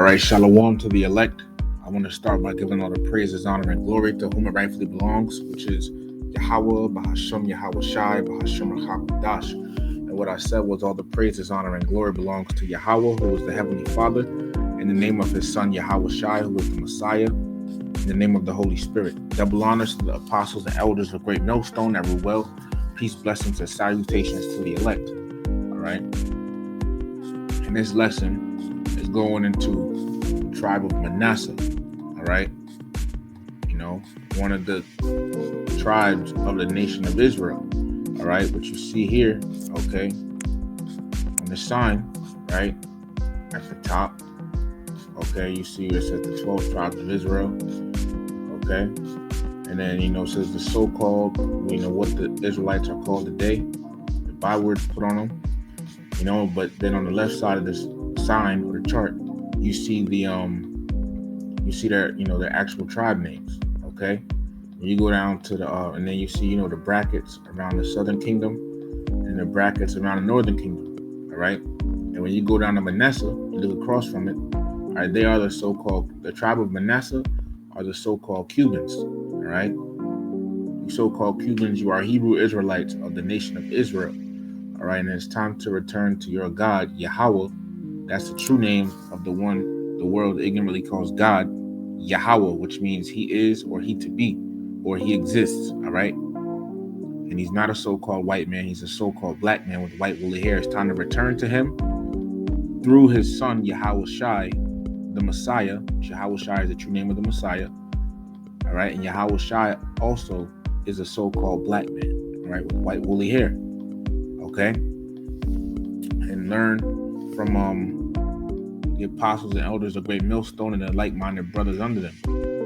All right, shalom to the elect. I want to start by giving all the praises, honor, and glory to whom it rightfully belongs, which is Yahweh, Bahasham Yahweh Shai, Bahasham Rachakodash. And what I said was all the praises, honor, and glory belongs to Yahweh, who is the Heavenly Father, in the name of his Son, Yahweh Shai, who is the Messiah, in the name of the Holy Spirit. Double honors to the apostles and elders of Great Millstone that rule well. Peace, blessings, and salutations to the elect. All right. And this lesson is going into the tribe of Manasseh. All right. You know, one of the tribes of the nation of Israel. All right. What you see here, okay, on the sign, right, at the top. Okay, you see it says the 12 tribes of Israel. Okay. And then, it says the so-called, what the Israelites are called today. The bywords put on them. But then on the left side of this sign or the chart, you see their actual tribe names. Okay. When you go down to the and then you see the brackets around the southern kingdom and the brackets around the northern kingdom. All right. And when you go down to Manasseh, you look across from it. All right, they are the tribe of Manasseh are the so-called Cubans. All right. You so-called Cubans, you are Hebrew Israelites of the nation of Israel. All right, and it's time to return to your God, Yahweh. That's the true name of the one the world ignorantly calls God, Yahweh, which means he is or he to be or he exists. All right. And he's not a so-called white man. He's a so-called black man with white woolly hair. It's time to return to him through his son, Yahweh Shai, the Messiah. Yahweh Shai is the true name of the Messiah. All right. And Yahweh Shai also is a so-called black man, all right, with white woolly hair. Okay. And learn from the apostles and elders of Great Millstone and the like-minded brothers under them.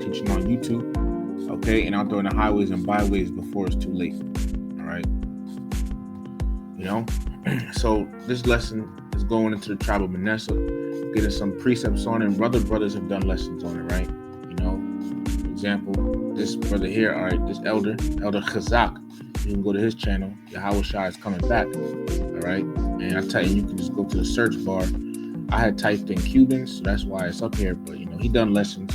Teaching on YouTube. Okay. And out there in the highways and byways before it's too late. All right. So this lesson is going into the tribe of Manasseh, getting some precepts on it, and brothers have done lessons on it, right? For example, this brother here, all right, this elder Chazak, you can go to his channel. Yahweh Shai is coming back, all right? And I tell you, you can just go to the search bar. I had typed in Cubans, so that's why it's up here. But he done lessons.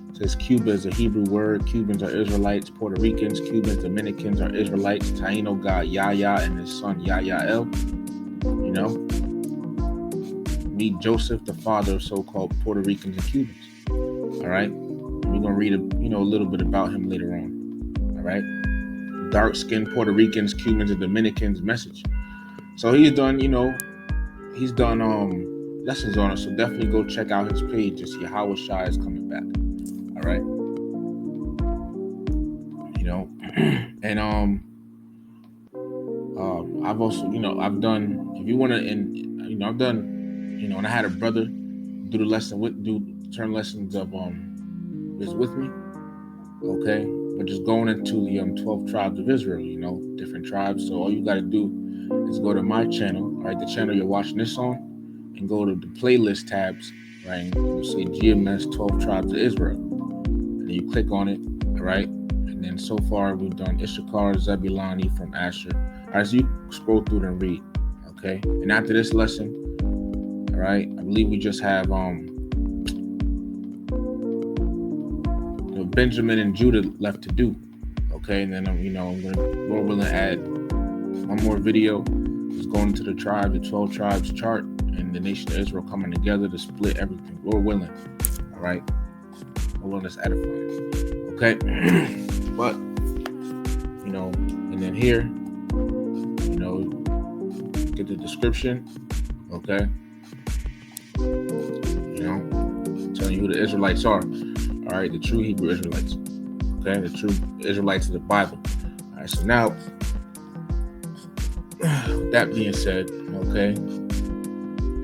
It says Cuba is a Hebrew word. Cubans are Israelites. Puerto Ricans, Cubans, Dominicans are Israelites. Taino got Yahya and his son Yael. Meet Joseph, the father of so-called Puerto Ricans and Cubans. All right. We're gonna read a little bit about him later on. All right. Dark-skinned Puerto Ricans, Cubans, and Dominicans message. So he's done lessons on it. So definitely go check out his page. Just Yahweh Shai is coming back. All right. And I've also I've done, if you want to, and I've done, and I had a brother do the lesson turn lessons of is with me. Okay. But just going into the 12 tribes of Israel, different tribes. So all you got to do is go to my channel, all right, the channel you're watching this on, and go to the playlist tabs, right, and you'll say GMS 12 tribes of Israel. And then you click on it, all right, and then so far we've done Issachar, Zebulun, from Asher. All right, so you scroll through and read, okay? And after this lesson, all right, I believe we just have Benjamin and Judah left to do, okay? And then I'm gonna, Lord willing, add one more video. It's going into the 12 tribes chart, and the nation of Israel coming together to split everything, Lord willing. All right, Lord willing, that's edifying, okay? But and then here, get the description, okay? Telling you who the Israelites are. All right, the true Hebrew Israelites. Okay, the true Israelites of the Bible. All right, so now, with that being said, okay,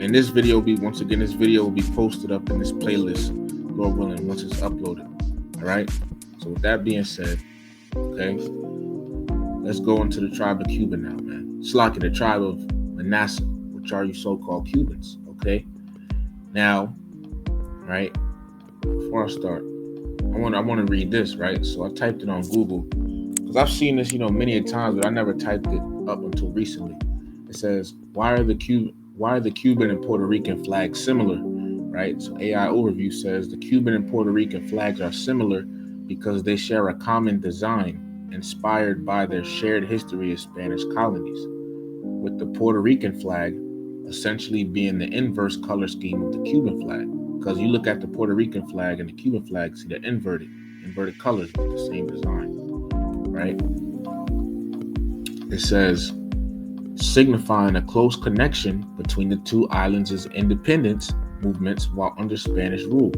and this video will be posted up in this playlist, Lord willing, once it's uploaded. All right, so with that being said, okay, let's go into the tribe of Cuba now, man. Slaki, the tribe of Manasseh, which are you so-called Cubans, okay? Now, right, before I start, I want to read this, right? So I typed it on Google because I've seen this, many a times, but I never typed it up until recently. It says, why are the Cuban and Puerto Rican flags similar, right? So AI overview says the Cuban and Puerto Rican flags are similar because they share a common design inspired by their shared history as Spanish colonies, with the Puerto Rican flag essentially being the inverse color scheme of the Cuban flag. Because you look at the Puerto Rican flag and the Cuban flag, see the inverted colors with the same design, right? It says signifying a close connection between the two islands' independence movements while under Spanish rule.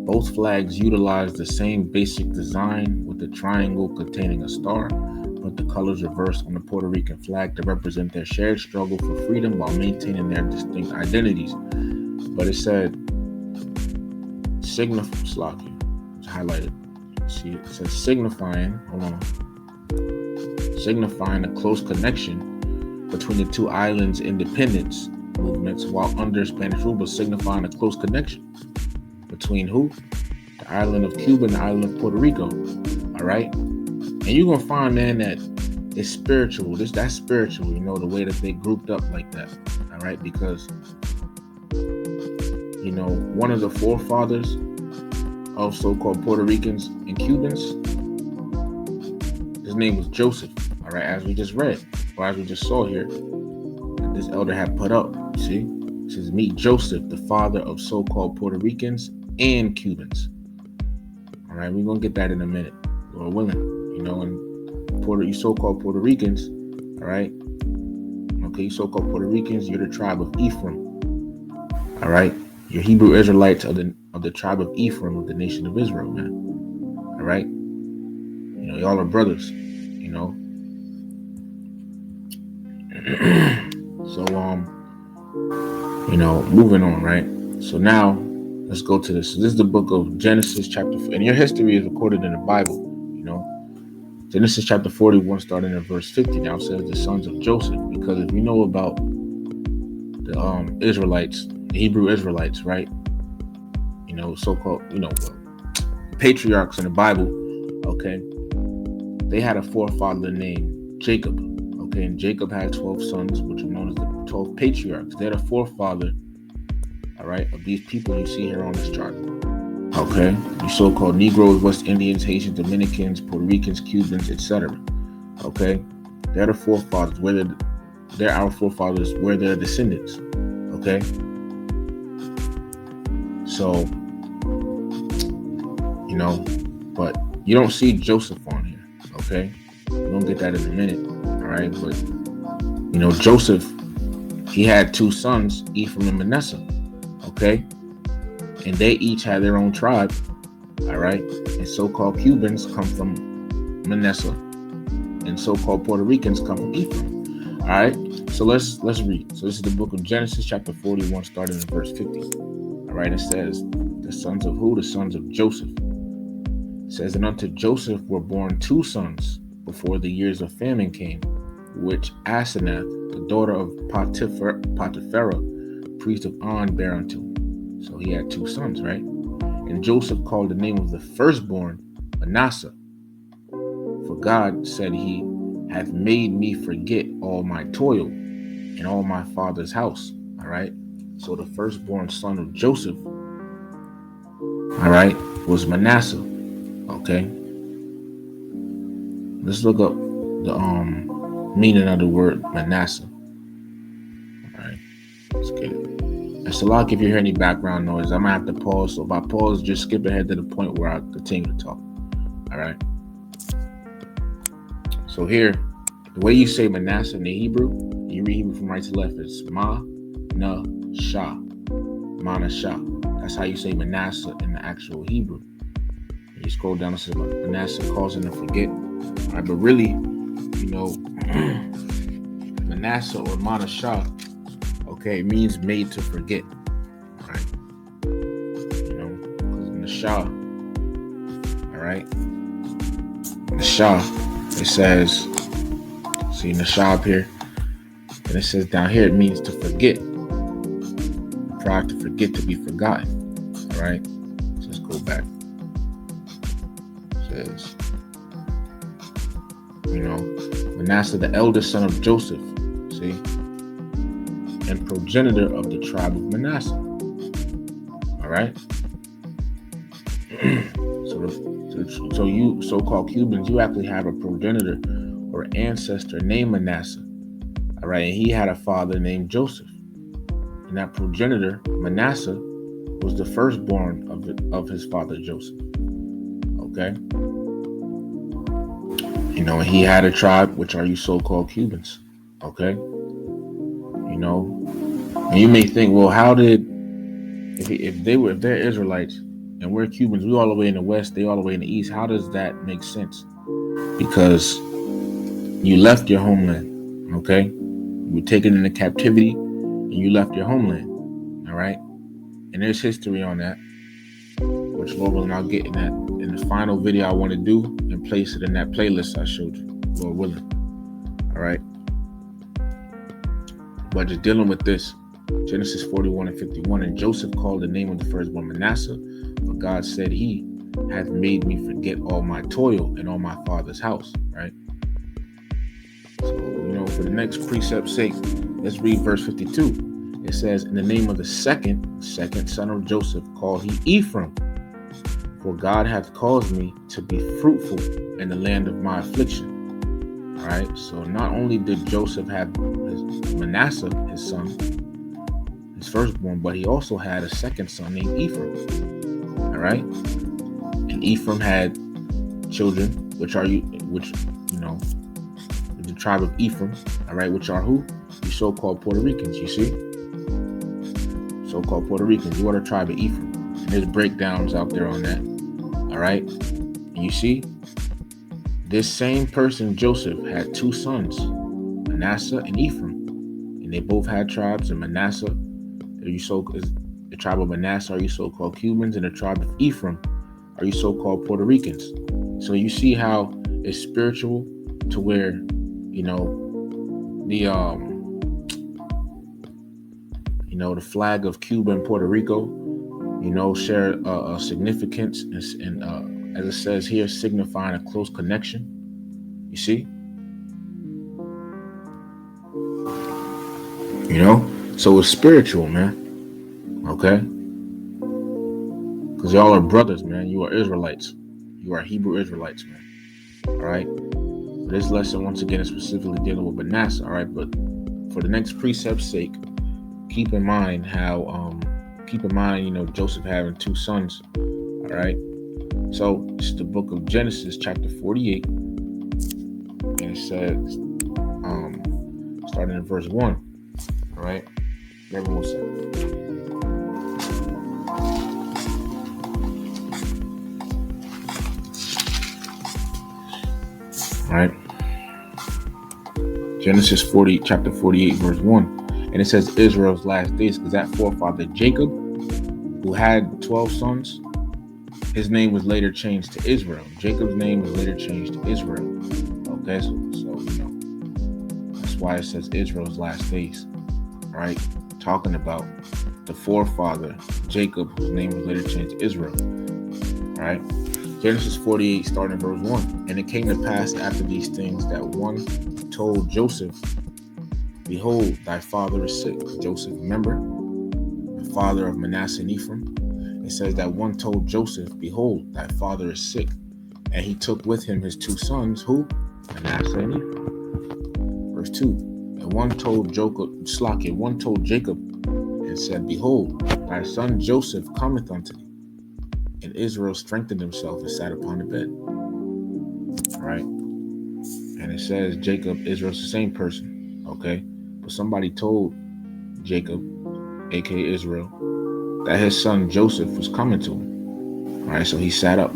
Both flags utilize the same basic design with the triangle containing a star, but the colors reversed on the Puerto Rican flag to represent their shared struggle for freedom while maintaining their distinct identities. But it said highlighted. See, it says signifying a close connection between the two islands' independence movements while under Spanish rule, but signifying a close connection between who? The island of Cuba and the island of Puerto Rico. All right, and you're gonna find, man, that it's spiritual. That's spiritual. The way that they grouped up like that. All right, because one of the forefathers of so-called Puerto Ricans and Cubans, his name was Joseph. All right, as we just read, or as we just saw here, this elder had put up. See, it says, meet Joseph, the father of so-called Puerto Ricans and Cubans. All right, we're gonna get that in a minute, Lord willing. And you so-called Puerto Ricans, all right. Okay, you so-called Puerto Ricans, you're the tribe of Ephraim. All right, you're Hebrew Israelites of the tribe of Ephraim of the nation of Israel, man. All right, y'all are brothers. So moving on, right? So now let's go to this. So this is the book of Genesis chapter 4, and your history is recorded in the Bible. Genesis chapter 41, starting in verse 50. Now it says the sons of Joseph, because if you know about the Israelites, the Hebrew Israelites, right? So-called, patriarchs in the Bible. Okay, they had a forefather named Jacob. Okay, and Jacob had 12 sons, which are known as the 12 patriarchs. They're the forefather, all right, of these people you see here on this chart. Okay, you so-called Negroes, West Indians, Haitians, Dominicans, Puerto Ricans, Cubans, etc. Okay, they're the forefathers. They're our forefathers. We're their descendants. Okay, so but you don't see Joseph on here. Okay, we're gonna get that in a minute. All right, but Joseph, he had two sons, Ephraim and Manasseh. Okay. And they each had their own tribe, all right? And so-called Cubans come from Manasseh, and so-called Puerto Ricans come from Ephraim, all right? So let's read. So this is the book of Genesis, chapter 41, starting in verse 50, all right? It says, the sons of who? The sons of Joseph. It says, and unto Joseph were born two sons before the years of famine came, which Asenath, the daughter of Potipharah, priest of On, bare unto him. So he had two sons, right? And Joseph called the name of the firstborn Manasseh. For God, said he, hath made me forget all my toil and all my father's house. All right. So the firstborn son of Joseph, all right, was Manasseh. Okay. Let's look up the meaning of the word Manasseh. All right. Let's get it. And so, like, if you hear any background noise, I might have to pause. So if I pause, just skip ahead to the point where I continue to talk. All right. So here, the way you say Manasseh in the Hebrew, you read Hebrew from right to left, it's Ma-na-shah. Manasseh. That's how you say Manasseh in the actual Hebrew. And you scroll down and say Manasseh causing to forget. All right, but really, Manasseh or Manasseh, okay, it means made to forget. All right. Because in the Shah, all right, in the Shah, it says, see in the Shah up here, and it says down here, it means to forget. Prior to forget, to be forgotten. All right. So let's go back. It says, Manasseh, the eldest son of Joseph, see, and progenitor of the tribe of Manasseh. right. So you so-called Cubans, you actually have a progenitor or ancestor named Manasseh. All right, and he had a father named Joseph, and that progenitor Manasseh was the firstborn of his father Joseph. Okay, he had a tribe, which are you so-called Cubans. Okay, and you may think, well, how did if they're Israelites and we're Cubans, we all the way in the west, they all the way in the east, how does that make sense? Because you left your homeland, okay? You were taken into captivity and you left your homeland, all right? And there's history on that, which Lord willing, I'll get in that in the final video I want to do and place it in that playlist I showed you, Lord willing, all right? But just dealing with this, Genesis 41 and 51, and Joseph called the name of the firstborn Manasseh, for God said, he hath made me forget all my toil and all my father's house, right? So, for the next precept's sake, let's read verse 52. It says, in the name of the second son of Joseph called he Ephraim, for God hath caused me to be fruitful in the land of my affliction. All right, so not only did Joseph have Manasseh, his son, his firstborn, but he also had a second son named Ephraim. All right, and Ephraim had children, which the tribe of Ephraim. All right, which are who? You so-called Puerto Ricans. You see, so-called Puerto Ricans. You are the tribe of Ephraim. And there's breakdowns out there on that. All right, and you see, this same person Joseph had two sons, Manasseh and Ephraim, and they both had tribes. And Manasseh, is the tribe of Manasseh, are you so-called Cubans, and the tribe of Ephraim are you so-called Puerto Ricans. So you see how it's spiritual to where, the flag of Cuba and Puerto Rico, share a significance, and as it says here, signifying a close connection. You see? So it's spiritual, man. Okay? Because y'all are brothers, man. You are Israelites. You are Hebrew Israelites, man. All right? This lesson, once again, is specifically dealing with Manasseh, all right? But for the next precept's sake, keep in mind Joseph having two sons, all right? So it's the book of Genesis, chapter 48, and it says, starting in verse 1, all right? Everyone will say. All right. Genesis 40, chapter 48, verse 1. And it says Israel's last days, because that forefather Jacob, who had 12 sons, his name was later changed to Israel. Jacob's name was later changed to Israel. Okay, so that's why it says Israel's last days. All right, talking about the forefather Jacob, whose name was later changed to Israel. All right. Genesis 48, starting in verse 1. And it came to pass after these things that one told Joseph, behold, thy father is sick. Joseph, remember, the father of Manasseh and Ephraim. It says that one told Joseph, behold, thy father is sick. And he took with him his two sons, who? Manasseh and Ephraim. Verse 2. And one told Jacob, and said, behold, thy son Joseph cometh unto thee. And Israel strengthened himself and sat upon the bed. All right. And it says Jacob, Israel's the same person. Okay. But somebody told Jacob, aka Israel, that his son Joseph was coming to him. All right. So he sat up.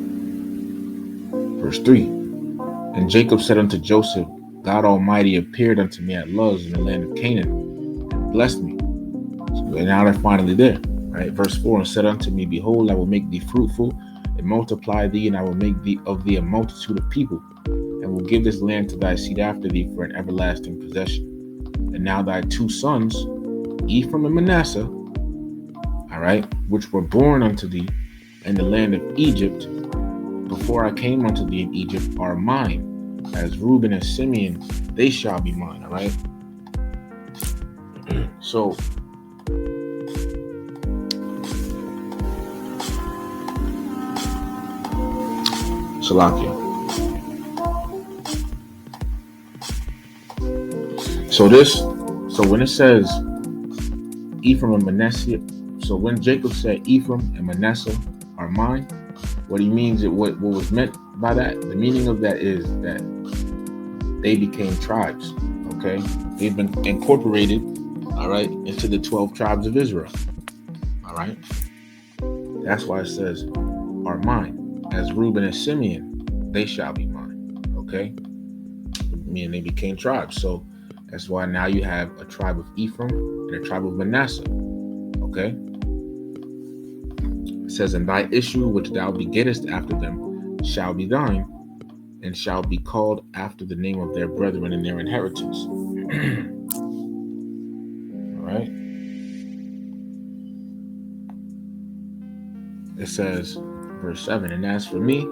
Verse 3. And Jacob said unto Joseph, God Almighty appeared unto me at Luz in the land of Canaan and blessed me. So now they're finally there. Right, verse 4, and said unto me, behold, I will make thee fruitful and multiply thee, and I will make of thee a multitude of people, and will give this land to thy seed after thee for an everlasting possession. And now thy two sons, Ephraim and Manasseh, all right, which were born unto thee in the land of Egypt, before I came unto thee in Egypt, are mine. As Reuben and Simeon, they shall be mine. All right. So Salakia. So when it says Ephraim and Manasseh, so when Jacob said Ephraim and Manasseh are mine, what he means is what was meant by that. The meaning of that is that they became tribes. Okay, they've been incorporated, all right, into the 12 tribes of Israel. All right, that's why it says are mine. As Reuben and Simeon, they shall be mine. Okay, meaning they became tribes. So that's why now you have a tribe of Ephraim and a tribe of Manasseh. Okay, it says, and thy issue which thou begettest after them shall be thine, and shall be called after the name of their brethren in their inheritance. All right. It says, verse 7, and as for me,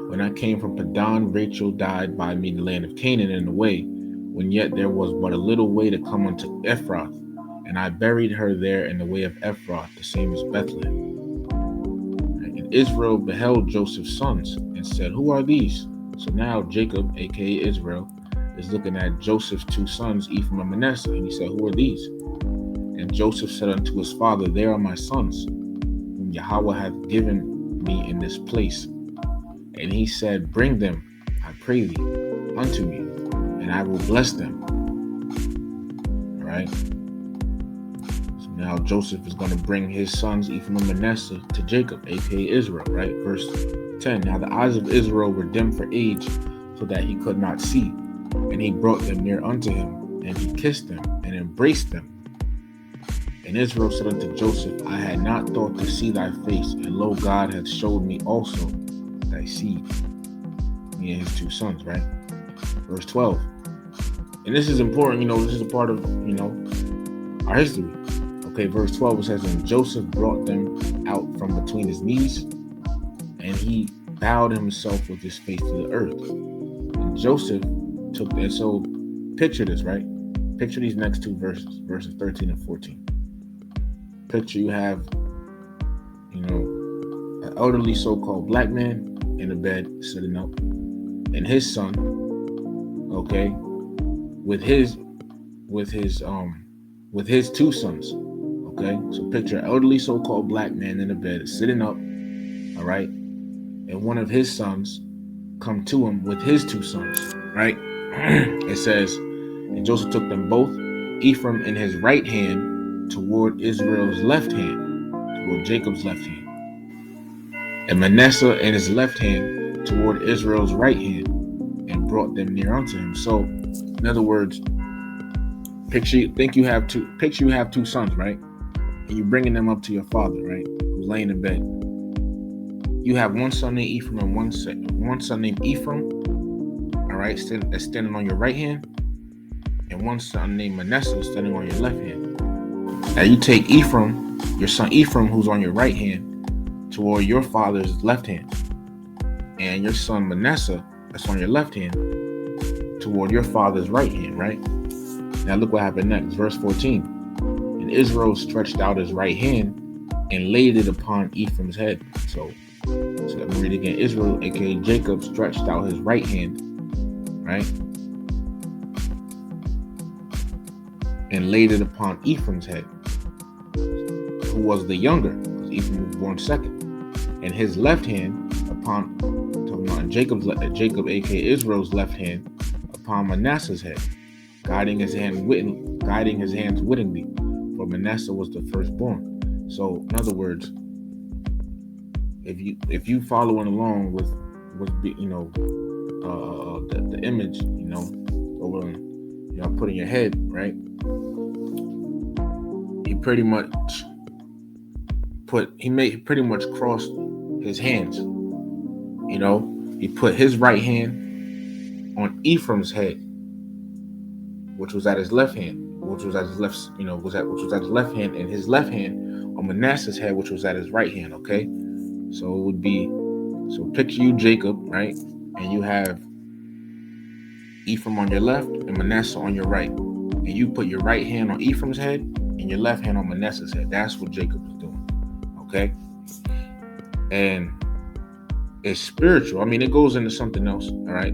when I came from Padan, Rachel died by me in the land of Canaan in the way, when yet there was but a little way to come unto Ephrath, and I buried her there in the way of Ephrath, the same as Bethlehem. And Israel beheld Joseph's sons, and said, who are these? So now Jacob, aka Israel, is looking at Joseph's two sons, Ephraim and Manasseh, and he said, who are these? And Joseph said unto his father, they are my sons, whom Yahweh hath given me in this place. And he said, bring them, I pray thee, unto me, and I will bless them. All right. So now Joseph is going to bring his sons, Ephraim and Manasseh, to Jacob, aka Israel, right? Verse 10. Now the eyes of Israel were dim for age, so that he could not see. And he brought them near unto him, and he kissed them, and embraced them. And Israel said unto Joseph, I had not thought to see thy face, and lo, God hath showed me also thy seed. Me and his two sons, right? Verse 12. And this is important, this is a part of, our history. Okay, verse 12, it says, and Joseph brought them out from between his knees, and he bowed himself with his face to the earth. And Joseph took that. So picture this, right? Picture these next two verses 13 and 14. Picture you have, an elderly so-called black man in a bed sitting up, and his son, okay, with his two sons. Okay, so picture an elderly so-called black man in a bed sitting up, all right, and one of his sons come to him with his two sons, right? It says, and Joseph took them both, Ephraim in his right hand toward Israel's left hand, toward Jacob's left hand, and Manasseh in his left hand toward Israel's right hand, and brought them near unto him. So, in other words, picture you have two sons, right? And you're bringing them up to your father, right? Who's laying in bed. You have one son named Ephraim and one son named Ephraim, all right, standing on your right hand, and one son named Manasseh standing on your left hand. Now you take Ephraim, your son Ephraim, who's on your right hand, toward your father's left hand, and your son Manasseh, that's on your left hand, toward your father's right hand, right? Now look what happened next, verse 14. And Israel stretched out his right hand and laid it upon Ephraim's head. So let me read again. Israel, aka Jacob, stretched out his right hand, right, and laid it upon Ephraim's head, who was the younger, because Ephraim was born second, and his left hand upon Jacob, aka Israel's left hand, upon Manasseh's head, guiding his hands wittingly, for Manasseh was the firstborn. So, in other words, if you following along with the image, over put in your head, right? He pretty much crossed his hands. He put his right hand on Ephraim's head, which was at his left hand, which was at his left hand, and his left hand on Manasseh's head, which was at his right hand. Okay, so it would be, picture you Jacob, right, and you have Ephraim on your left and Manasseh on your right, and you put your right hand on Ephraim's head and your left hand on Manasseh's head. That's what Jacob was doing. Okay, and It's spiritual. I mean, it goes into something else, all right?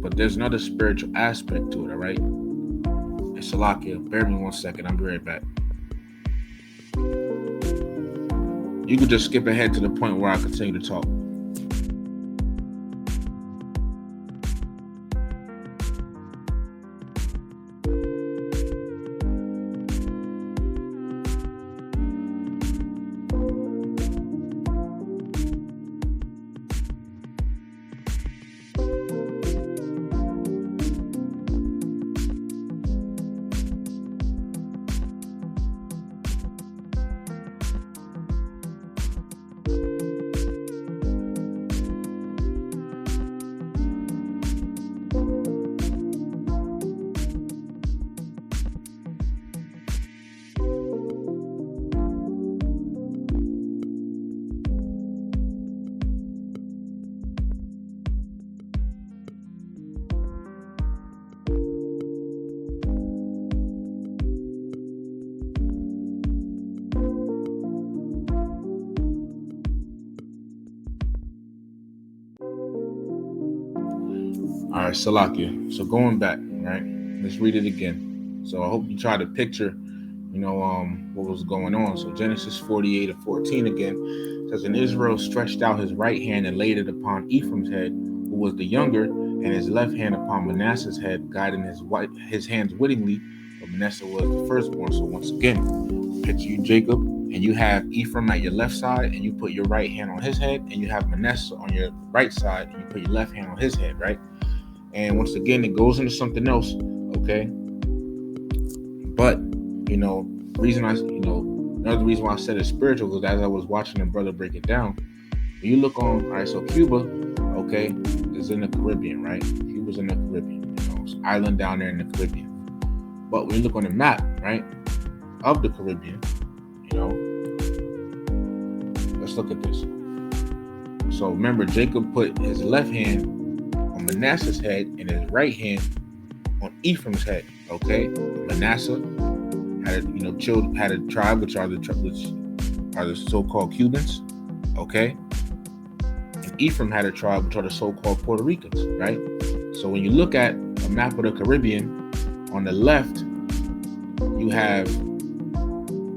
But there's another spiritual aspect to it, all right? It's Salakia. Bear me 1 second. I'll be right back. You could just skip ahead to the point where I continue to talk. All right, Salakia. So going back, right? Let's read it again. So I hope you try to picture, what was going on. So Genesis 48:14 again says, "And Israel stretched out his right hand and laid it upon Ephraim's head, who was the younger, and his left hand upon Manasseh's head, guiding his hands wittingly. But Manasseh was the firstborn." So once again, picture you Jacob, and you have Ephraim at your left side, and you put your right hand on his head, and you have Manasseh on your right side, and you put your left hand on his head, right? And once again, it goes into something else, okay? But, another reason why I said it's spiritual, because as I was watching the brother break it down, when you look on, all right, so Cuba, okay, is in the Caribbean, right? Cuba's in the Caribbean, it's an island down there in the Caribbean. But when you look on the map, right, of the Caribbean, let's look at this. So remember, Jacob put his left hand on Manasseh's head and his right hand on Ephraim's head. Okay, Manasseh had a tribe which are the so-called Cubans. Okay, and Ephraim had a tribe which are the so-called Puerto Ricans. Right. So when you look at a map of the Caribbean, on the left you have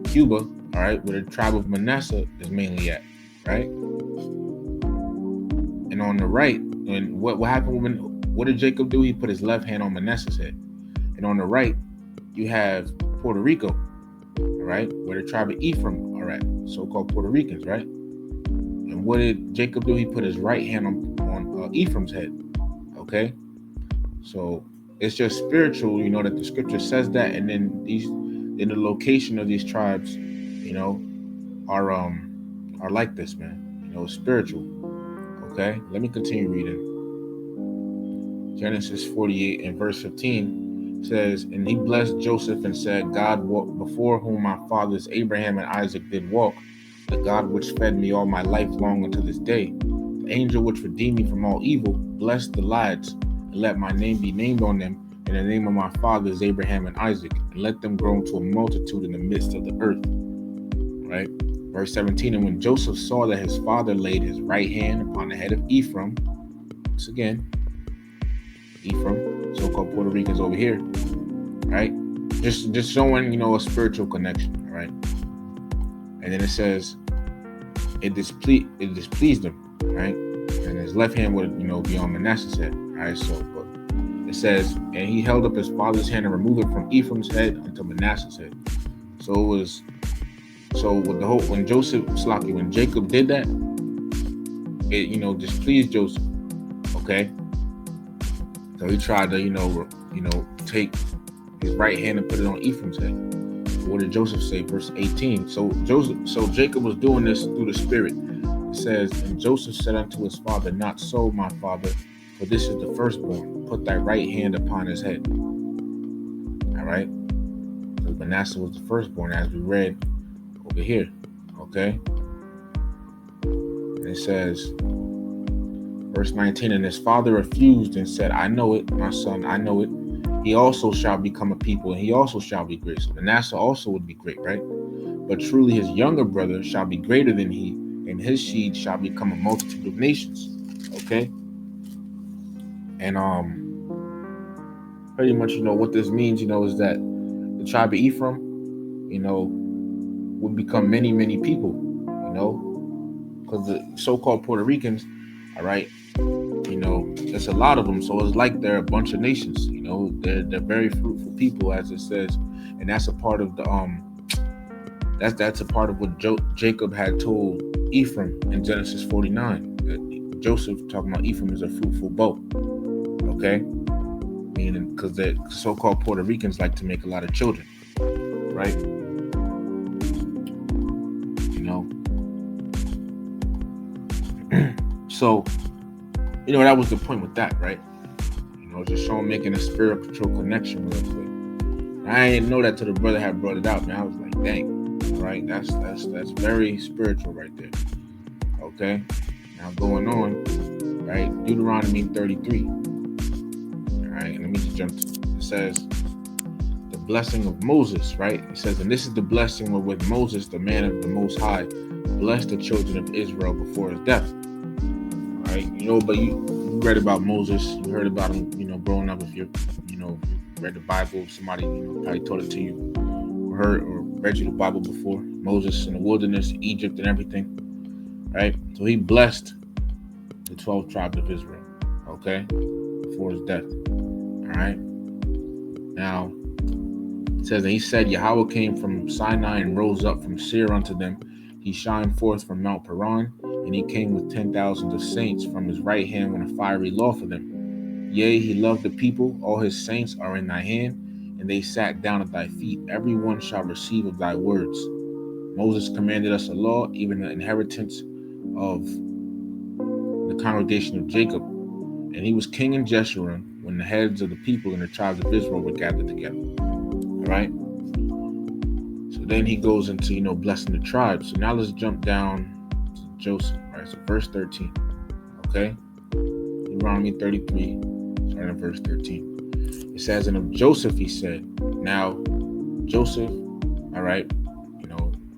Cuba. All right, where the tribe of Manasseh is mainly at. Right. And on the right, and what happened what did Jacob do? He put his left hand on Manasseh's head. And on the right, you have Puerto Rico, all right, where the tribe of Ephraim are at, so-called Puerto Ricans, right? And what did Jacob do? He put his right hand on Ephraim's head, okay? So it's just spiritual, that the scripture says that, and then in the location of these tribes, are like this, man. It's spiritual. Okay, let me continue reading. Genesis 48 and verse 15 says, "And he blessed Joseph and said, God before whom my fathers Abraham and Isaac did walk, the God which fed me all my life long unto this day, the angel which redeemed me from all evil, bless the lads, and let my name be named on them, in the name of my fathers Abraham and Isaac, and let them grow into a multitude in the midst of the earth." Right? Verse 17, "And when Joseph saw that his father laid his right hand upon the head of Ephraim," once again, Ephraim, so-called Puerto Ricans over here, right? Just showing, a spiritual connection, all right? And then it says, it displeased him, right? And his left hand would, be on Manasseh's head, all right? So, but it says, "And he held up his father's hand and removed it from Ephraim's head unto Manasseh's head." So it was, when Jacob did that, it, displeased Joseph, okay? So he tried to, take his right hand and put it on Ephraim's head. What did Joseph say? Verse 18. So Jacob was doing this through the Spirit. It says, "And Joseph said unto his father, Not so, my father, for this is the firstborn. Put thy right hand upon his head." All right. Because Manasseh was the firstborn, as we read over here. Okay. And it says, verse 19, "And his father refused and said, I know it, my son, I know it. He also shall become a people, and he also shall be great." So Manasseh also would be great, right? "But truly his younger brother shall be greater than he, and his seed shall become a multitude of nations. Okay, and pretty much, what this means, is that the tribe of Ephraim, would become many, many people, because the so-called Puerto Ricans, all right, there's a lot of them, so it's like they're a bunch of nations. They're very fruitful people, as it says, and that's a part of the that's a part of what Jacob had told Ephraim in Genesis 49. Joseph talking about Ephraim is a fruitful bow. Okay, meaning because the so-called Puerto Ricans like to make a lot of children, right? So that was the point with that, right? Just showing, making a spiritual connection real quick. And I didn't know that till the brother had brought it out, man. I was like, dang, right? That's very spiritual right there. Okay, now going on, right? Deuteronomy 33. All right, let me just jump to it. It says the blessing of Moses, right? It says, and this is the blessing wherewith Moses, the man of the Most High, blessed the children of Israel before his death. All right, but you read about Moses, you heard about him, growing up. If you read the Bible, somebody probably taught it to you, or heard or read you the Bible before. Moses in the wilderness, Egypt, and everything, right? So he blessed the 12 tribes of Israel, okay, before his death. All right. Now it says that he said, Yahweh came from Sinai and rose up from Seir unto them. He shined forth from Mount Paran, and he came with 10,000 of saints from his right hand with a fiery law for them. Yea, he loved the people. All his saints are in thy hand, and they sat down at thy feet. Every one shall receive of thy words. Moses commanded us a law, even the inheritance of the congregation of Jacob. And he was king in Jeshurun when the heads of the people and the tribes of Israel were gathered together. All right. So then he goes into, blessing the tribes. So now let's jump down to Joseph. All right. So verse 13. Okay. Deuteronomy 33, starting at verse 13. It says, and of Joseph he said, now Joseph, all right,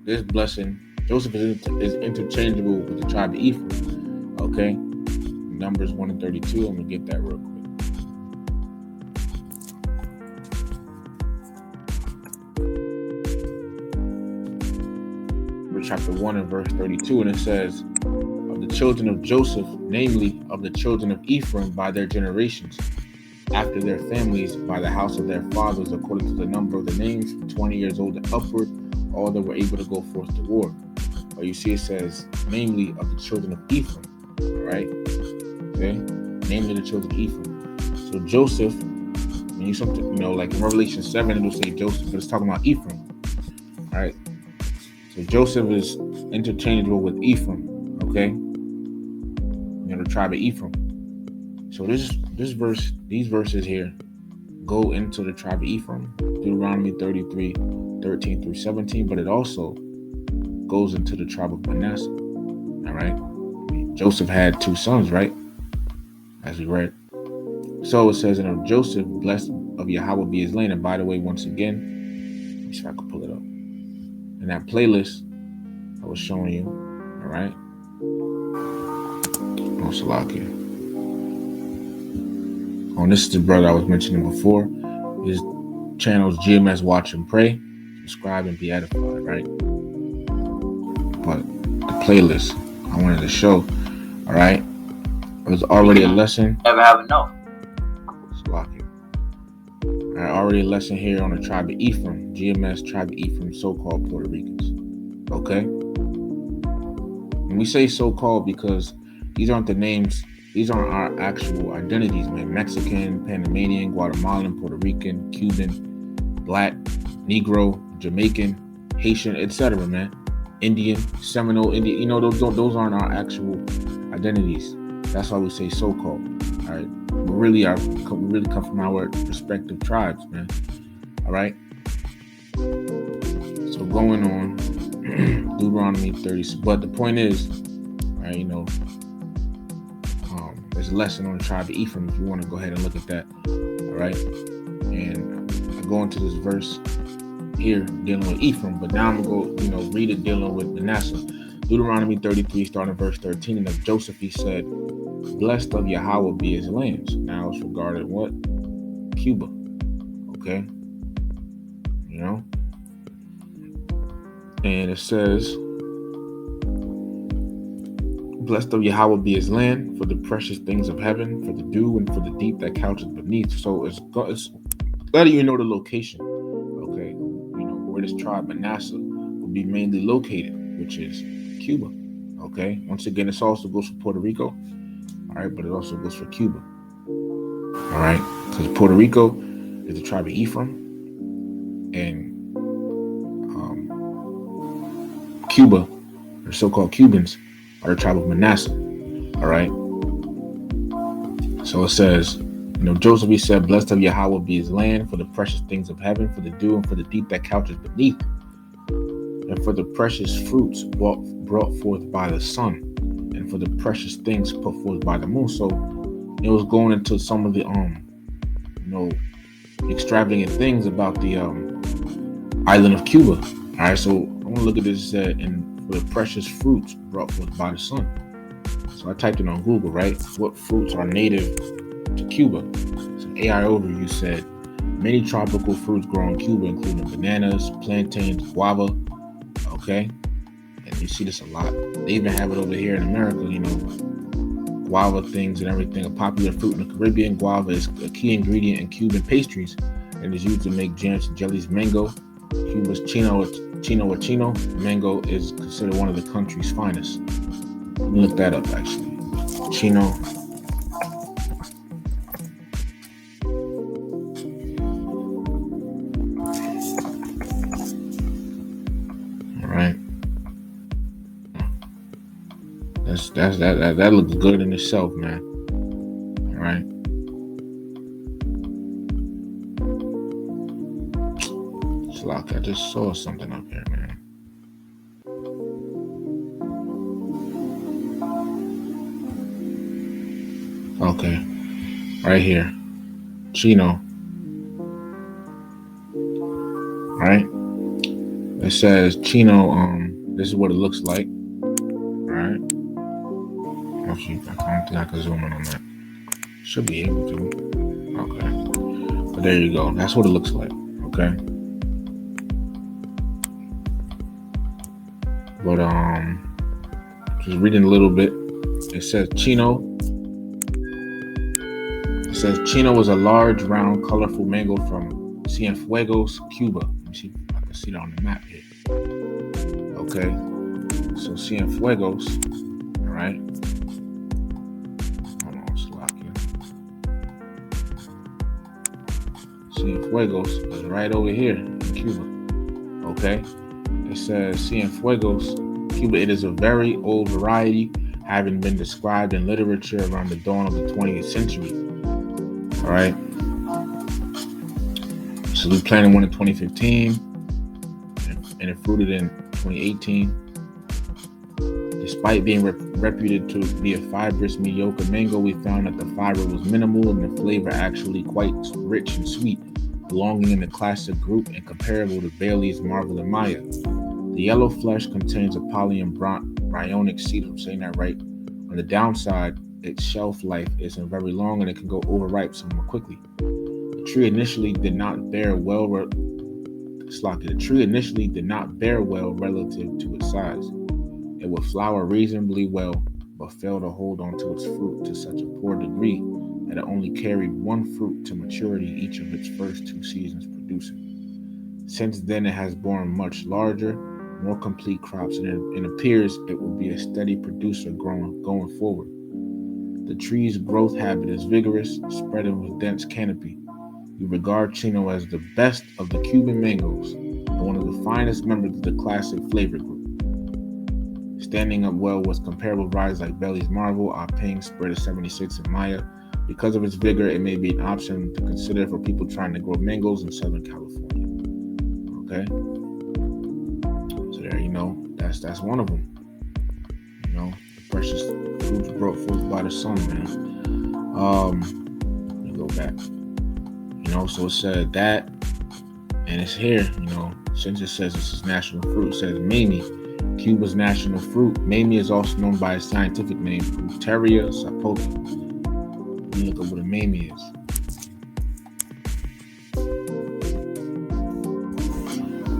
this blessing, Joseph is interchangeable with the tribe of Ephraim. Okay. Numbers 1 and 32. I'm going to get that real quick. Chapter 1 and verse 32, and it says, of the children of Joseph, namely of the children of Ephraim by their generations, after their families, by the house of their fathers, according to the number of the names, from 20 years old and upward, all that were able to go forth to war. But you see, it says, namely of the children of Ephraim, all right? Okay, namely the children of Ephraim. So Joseph, when you something, like in Revelation 7, it'll say Joseph, but it's talking about Ephraim. All right. So Joseph is interchangeable with Ephraim. Okay. The tribe of Ephraim. So this verse, these verses here go into the tribe of Ephraim, Deuteronomy 33, 13 through 17, but it also goes into the tribe of Manasseh. All right. Joseph had 2 sons, right? As we read. So it says, and of Joseph, blessed of Yahweh be his land. And by the way, once again, let me see if I can pull it up. In that playlist I was showing you, all right? Oh, Salakia. Oh, this is the brother I was mentioning before. His channel is GMS Watch and Pray. Subscribe and be edified, right? But the playlist I wanted to show, all right? It was already a lesson. Never have enough. Salakia. All right, already a lesson here on the tribe of Ephraim, GMS tribe of Ephraim, so-called Puerto Ricans. Okay? And we say so-called because these aren't the names, these aren't our actual identities, man. Mexican, Panamanian, Guatemalan, Puerto Rican, Cuban, Black, Negro, Jamaican, Haitian, etc., man. Indian, Seminole, Indian, those aren't our actual identities. That's why we say so-called. All right? We really come from our respective tribes, man. All right? So going on, Deuteronomy 30. But the point is, right, there's a lesson on the tribe of Ephraim if you want to go ahead and look at that. All right? And I go into this verse here dealing with Ephraim, but now I'm going to go, read it dealing with Manasseh. Deuteronomy 33, starting verse 13. And of Joseph he said, blessed of Yahweh be his lands. Now it's regarded what? Cuba. Okay. You know? And it says, blessed of Yahweh be his land, for the precious things of heaven, for the dew, and for the deep that couches beneath. So it's letting you know the location. Okay. You know, where this tribe Manasseh will be mainly located, which is Cuba. Okay. Once again, this also goes for Puerto Rico. All right. But it also goes for Cuba. All right. Because Puerto Rico is the tribe of Ephraim. And Cuba, or so-called Cubans, are the tribe of Manasseh. All right. So it says, you know, Joseph, he said, blessed of Yahweh be his land, for the precious things of heaven, for the dew, and for the deep that couches beneath, and for the precious fruits brought forth by the sun, and for the precious things put forth by the moon. So it was going into some of the extravagant things about the island of Cuba. All right, so I want to look at this and for the precious fruits brought forth by the sun. So I typed it on Google, right? What fruits are native to Cuba? So AI overview said many tropical fruits grow in Cuba, including bananas, plantains, guava. Okay, and you see this a lot. They even have it over here in America. You know, guava things and everything. A popular fruit in the Caribbean, guava is a key ingredient in Cuban pastries and is used to make jams and jellies. Mango, Cuba's chino. Mango is considered one of the country's finest. Let me look that up, actually. Chino. All right. That looks good in itself, man. All right. It's like I just saw something up here, man. Okay, right here, Chino. Right, it says Chino. This is what it looks like. Right. Actually, I don't think I can zoom in on that. Should be able to. Okay, but there you go. That's what it looks like. Okay. But just reading a little bit. It says Chino. It says Chino was a large, round, colorful mango from Cienfuegos, Cuba. Let me see if I can see that on the map here. Okay, so Cienfuegos, all right. Hold on, Slovakia. Cienfuegos is right over here in Cuba. Okay, it says Cienfuegos, Cuba. It is a very old variety, having been described in literature around the dawn of the 20th century. All right. So we planted one in 2015, and it fruited in 2018. Despite being reputed to be a fibrous, mediocre mango, we found that the fiber was minimal and the flavor actually quite rich and sweet, belonging in the classic group and comparable to Bailey's, Marvel, and Maya. The yellow flesh contains a polyembryonic seed, if I'm saying that right. On the downside, its shelf life isn't very long and it can go overripe somewhat quickly. The tree initially did not bear well relative to its size. It would flower reasonably well, but fail to hold on to its fruit to such a poor degree that it only carried one fruit to maturity each of its first 2 seasons producing. Since then, it has borne much larger, more complete crops, and it appears it will be a steady producer going forward. The tree's growth habit is vigorous, spreading with dense canopy. We regard Chino as the best of the Cuban mangoes and one of the finest members of the classic flavor group. Standing up well with comparable varieties like Bailey's, Marvel, Ping, Spread of 76, and Maya. Because of its vigor, it may be an option to consider for people trying to grow mangoes in Southern California. Okay? So there you know, that's one of them. You know, the precious fruits brought forth by the sun, man. Let me go back. You know, so it said that, and it's here, you know, since it says this is national fruit, it says Mamie. Cuba's national fruit. Mamie is also known by its scientific name, Pulteria sapote. Let me look up what a mamie is.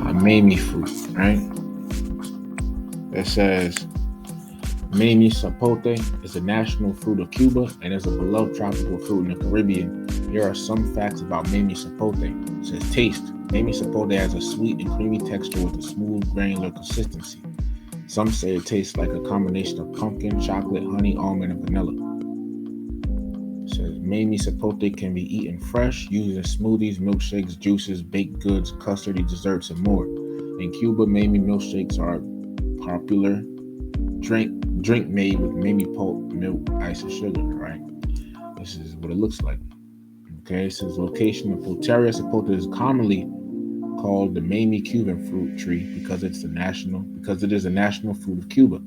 A mamie fruit, right? It says Mamie sapote is the national fruit of Cuba and is a beloved tropical fruit in the Caribbean. Here are some facts about Mamie sapote. It says taste. Mamie sapote has a sweet and creamy texture with a smooth, granular consistency. Some say it tastes like a combination of pumpkin, chocolate, honey, almond, and vanilla. It says Mamie sapote can be eaten fresh, used in smoothies, milkshakes, juices, baked goods, custardy desserts, and more. In Cuba, Mamie milkshakes are popular drink made with mamie pulp, milk, ice, and sugar. Right. This is what it looks like. Okay. It says location of Pulteria sapote is commonly called the mamie Cuban fruit tree because it is a national fruit of Cuba.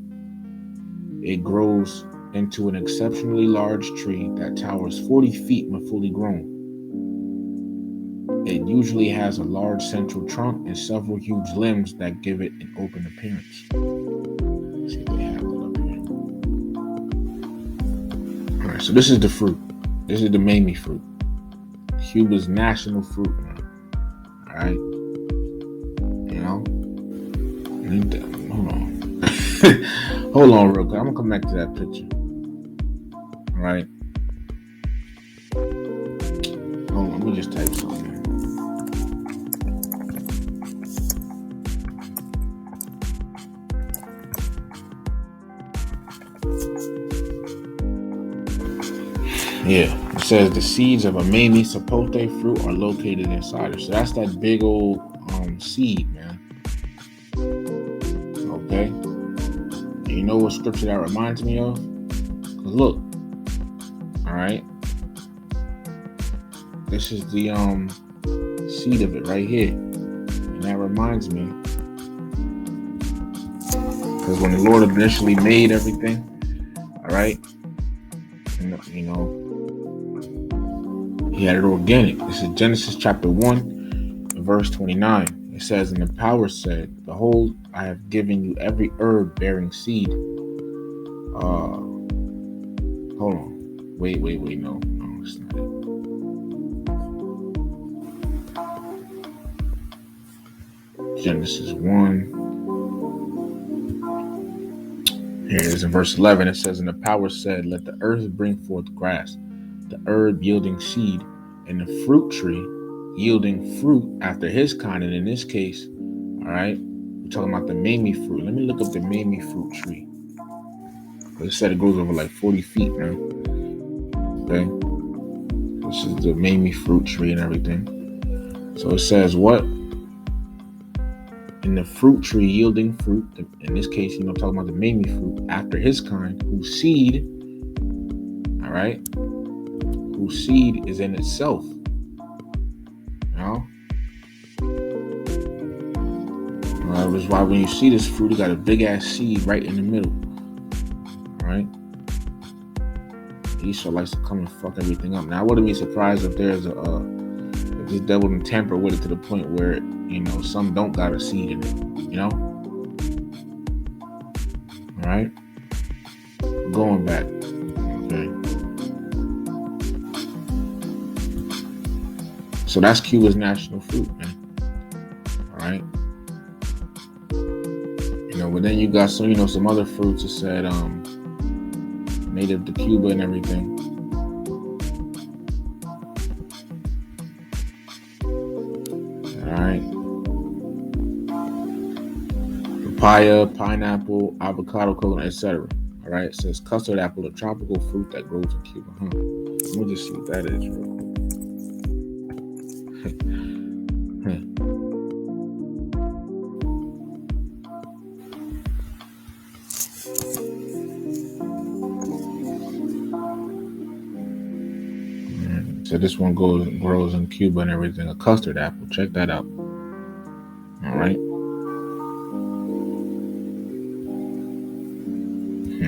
It grows into an exceptionally large tree that towers 40 feet when fully grown. It usually has a large central trunk and several huge limbs that give it an open appearance. Let's see if they have that up here. All right, so this is the fruit. This is the mamie fruit. Cuba's national fruit, man. All right. You know? Hold on. Hold on real quick. I'm going to come back to that picture. All right. Hold on. Let me just type something. Yeah, it says the seeds of a mamie sapote fruit are located inside it. So that's that big old seed, man. Okay. And you know what scripture that reminds me of? Because look, all right. This is the seed of it right here. And that reminds me. Because when the Lord initially made everything, all right, you know, he had it organic. This is Genesis chapter 1, verse 29. It says, and the power said, behold, I have given you every herb bearing seed. Hold on. Wait, no, it's not it. Genesis 1. Here it is in verse 11. It says, and the power said, let the earth bring forth grass, the herb yielding seed, and the fruit tree yielding fruit after his kind. And in this case, all right, we're talking about the mamie fruit. Let me look up the mamie fruit tree. It said it goes over like 40 feet, man. Okay. This is the mamie fruit tree and everything. So it says what? In the fruit tree yielding fruit, in this case, talking about the mamie fruit, after his kind, whose seed, all right, whose seed is in itself. That is why when you see this fruit, it got a big ass seed right in the middle. All right. Esau likes to come and fuck everything up. Now, I wouldn't be surprised if there's if this devil can tamper with it to the point where some don't got a seed in it. All right. Going back. Okay. So that's Cuba's national fruit, man. All right. But then you got some other fruits that said native to Cuba and everything. All right. Papaya, pineapple, avocado, coconut, etc. All right. It says custard apple, a tropical fruit that grows in Cuba. Let me just see what that is real quick. So this one grows in Cuba and everything. A custard apple. Check that out. All right.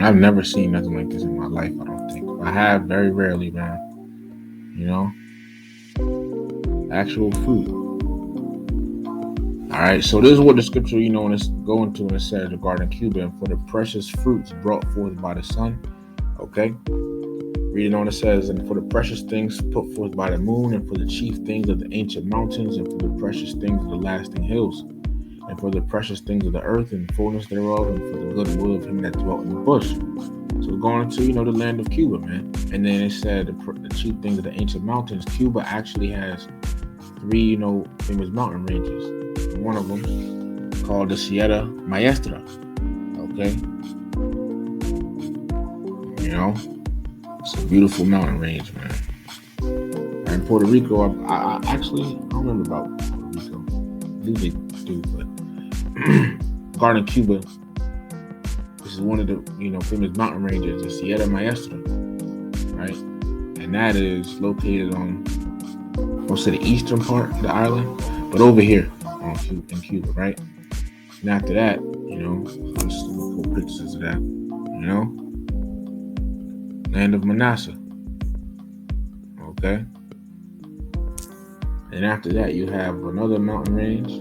I've never seen nothing like this in my life, I don't think. I have very rarely, man. Actual fruit. All right, so this is what the scripture, when it's going to, and it says regarding Cuba, and for the precious fruits brought forth by the sun. Okay, reading on, it says, and for the precious things put forth by the moon, and for the chief things of the ancient mountains, and for the precious things of the lasting hills, and for the precious things of the earth, and the fullness thereof, and for the good will of him that dwelt in the bush. So we're going to, the land of Cuba, man. And then it said the chief things of the ancient mountains. Cuba actually has three, famous mountain ranges. And one of them called the Sierra Maestra. Okay, it's a beautiful mountain range, man. And Puerto Rico, I actually don't remember about Puerto Rico. I believe they do, but regarding Cuba, this is one of the famous mountain ranges, the Sierra Maestra, right? And that is located on most of the eastern part of the island, but over here in Cuba, right? And after that, let's put pictures of that, land of Manasseh, okay? And after that, you have another mountain range,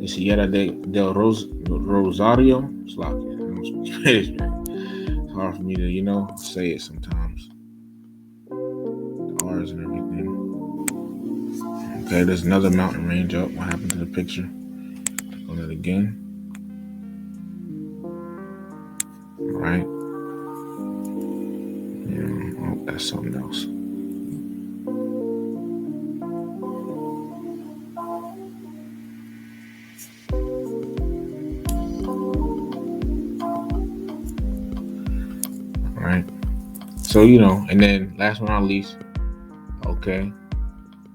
the Sierra del Rosario. It's like, I don't speak Spanish, man. It's hard for me to, say it sometimes. The R's and everything. Okay, there's another mountain range up. What happened to the picture? Click on it again. All right. Oh, that's something else. All right. So, and then last but not least, okay,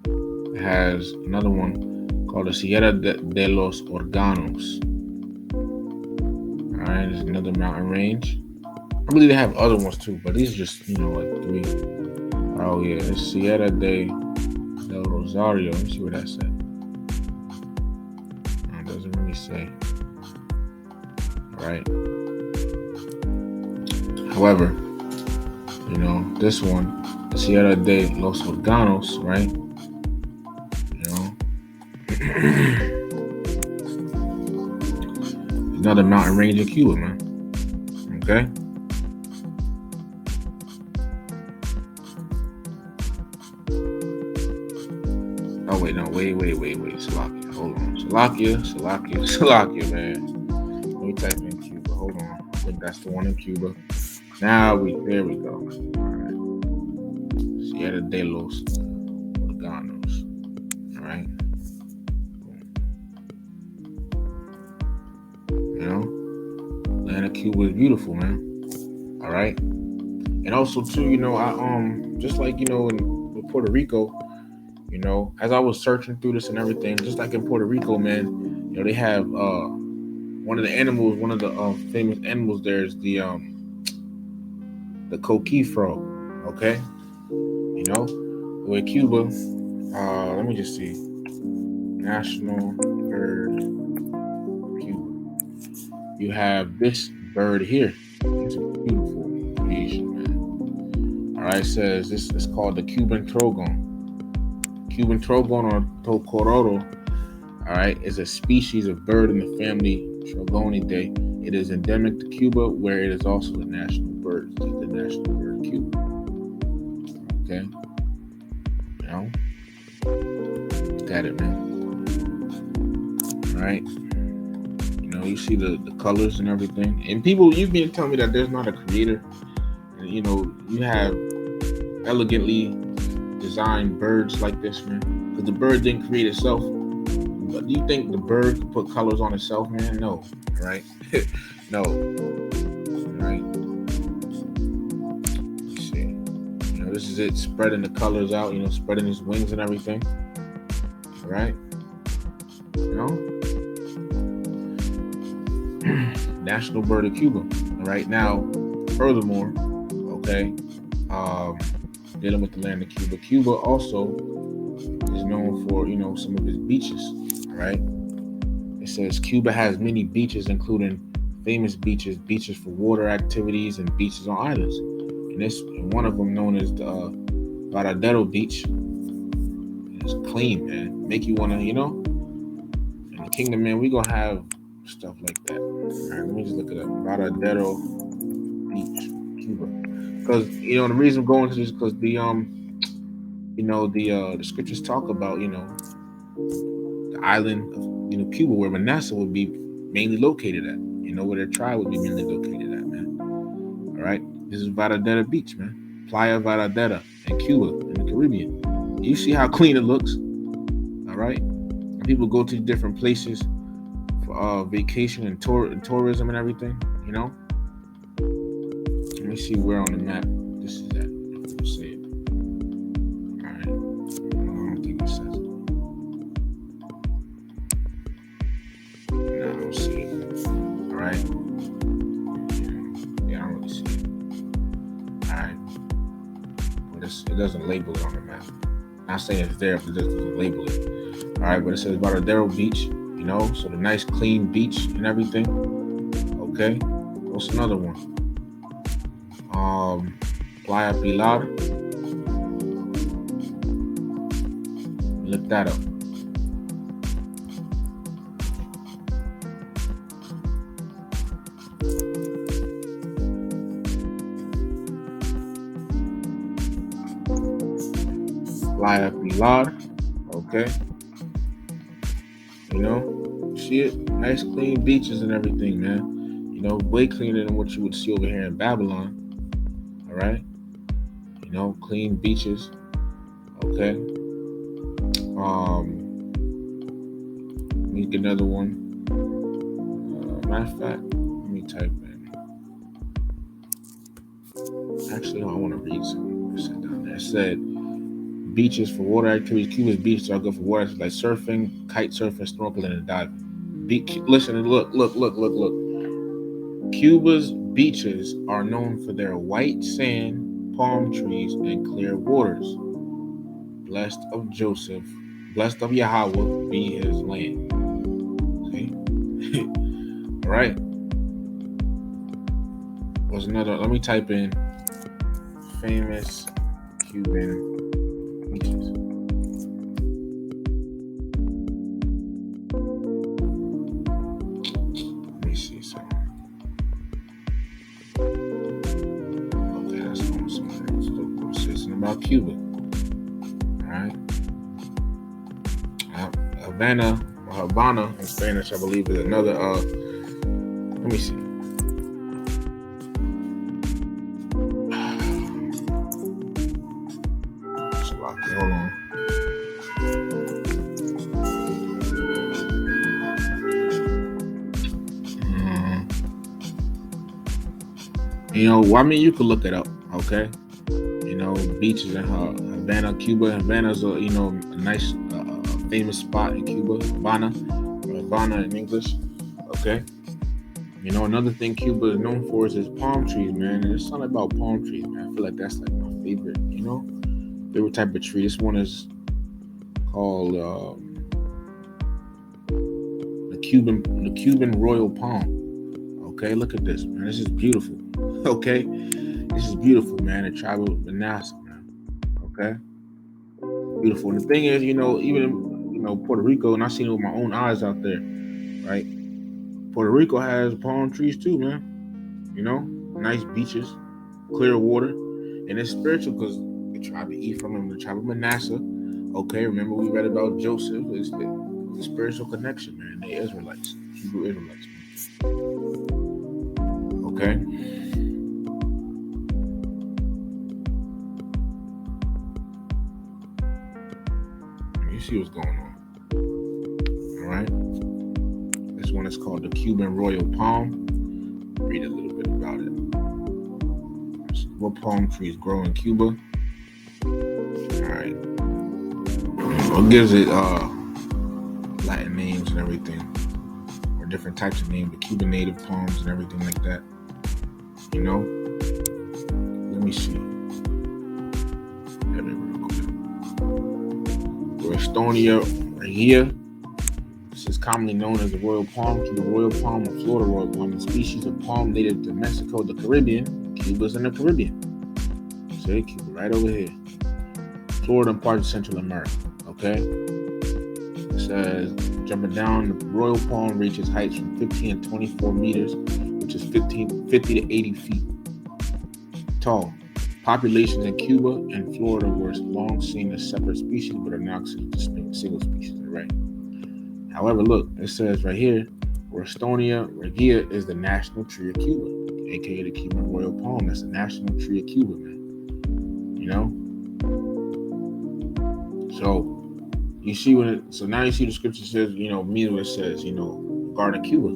it has another one called the Sierra de los Órganos. All right, there's another mountain range. I believe they have other ones too, but these are just, like three. Oh, yeah, it's Sierra del Rosario. Let me see where that's at. No, it doesn't really say. All right. However, this one, the Sierra de los Órganos, right? Another mountain range in Cuba, man. Okay. Oh, wait, no, wait. Salakia, hold on. Salakia, man. Let me type in Cuba. Hold on. I think that's the one in Cuba. There we go. All right. Sierra de los Órganos. All right. Land of Cuba is beautiful, man. All right. And also too, I just like in Puerto Rico, as I was searching through this and everything, just like in Puerto Rico, man, they have one of the animals, one of the famous animals there is the coqui frog. Okay, with Cuba, let me just see, national bird Cuba. You have this bird here. It's a beautiful creation, man. All right, it says this is called the Cuban trogon. Cuban trogon or tocororo, all right, is a species of bird in the family Trogonidae. It is endemic to Cuba, where it is also the national bird. It's the national bird of Cuba. Okay, got it, man. All right, you see the colors and everything. And people, you've been telling me that there's not a creator. And, you have elegantly designed birds like this, man, because the bird didn't create itself. But do you think the bird could put colors on itself, man? No, right? No, right? Let's see. This is it, spreading the colors out. Spreading his wings and everything, right? National bird of Cuba. Right now, furthermore, okay, dealing with the land of Cuba. Cuba also is known for, some of its beaches, right? It says Cuba has many beaches, including famous beaches for water activities, and beaches on islands. And one of them, known as the Varadero Beach, it's clean, man. Make you want to, and the Kingdom, man, we gonna have stuff like that. All right, let me just look it up. Varadero Beach, Cuba. Because the reason I'm going to this because the scriptures talk about the island of Cuba where Manasseh would be mainly located at. Where their tribe would be mainly located at, man. All right, this is Varadero Beach, man. Playa Varadero in Cuba in the Caribbean. You see how clean it looks. All right, and people go to different places for vacation and tourism and everything. Let me see where on the map this is at. Let's see it. All right, I don't think it says it. No, I don't see it. All right. Yeah, I don't really see it. All right. But it doesn't label it on the map. Not saying it's there if it doesn't label it. All right, but it says Varadero Beach, so the nice clean beach and everything. Okay. What's another one? Playa Pilar. Look that up. Playa Pilar. Okay. See it? Nice clean beaches and everything, man. Way cleaner than what you would see over here in Babylon. All right. Clean beaches. Okay. Let me get another one. Matter of fact, let me type in. Actually, no, I want to read something. I said down there. It said beaches for water activities. Cuba's beaches are good for water like surfing, kite surfing, snorkeling, and diving. Listen and look. Cuba's beaches are known for their white sand, palm trees, and clear waters. Blessed of Joseph, blessed of Yahweh be his land. See? All right. What's another? Let me type in famous Cuban beaches. Let me see something. Okay, that's going somewhere. Still say something about Cuba. All right. Havana in Spanish, I believe, is another. Let me see. Hold on. You could look it up, okay? Beaches in Havana, Cuba. Havana's a nice, famous spot in Cuba. Havana in English, okay? Another thing Cuba is known for is its palm trees, man. And there's something about palm trees, man. I feel like that's like my favorite, favorite type of tree. This one is called the Cuban royal palm. Okay, look at this, man. This is beautiful. Okay, this is beautiful, man. The tribe of Manasseh, man. Okay, beautiful. And the thing is, even Puerto Rico, and I've seen it with my own eyes out there, right? Puerto Rico has palm trees too, man. Nice beaches, clear water, and it's spiritual because the tribe of Ephraim and the tribe of Manasseh. Okay, remember we read about Joseph. It's the spiritual connection, man. The Israelites, Hebrew Israelites, man. Okay. You see what's going on. All right. This one is called the Cuban royal palm. Read a little bit about it. What palm trees grow in Cuba? All right. What gives it Latin names and everything, or different types of names, the Cuban native palms and everything like that. Let me see. Estonia right here. This is commonly known as the royal palm, Cuba royal palm, or Florida royal palm, a species of palm native to Mexico, the Caribbean. Cuba's in the Caribbean. See, Cuba right over here. Florida and parts of Central America. Okay. says, jumping down, the royal palm reaches heights from 15 and 24 meters, which is 50 to 80 feet tall. Populations in Cuba and Florida were long seen as separate species, but are now considered single species, right? However, look, it says right here, Rostonia regia is the national tree of Cuba, aka the Cuban royal palm. That's the national tree of Cuba, man. You know? So you see so now you see the scripture says, immediately it says, regarding Cuba.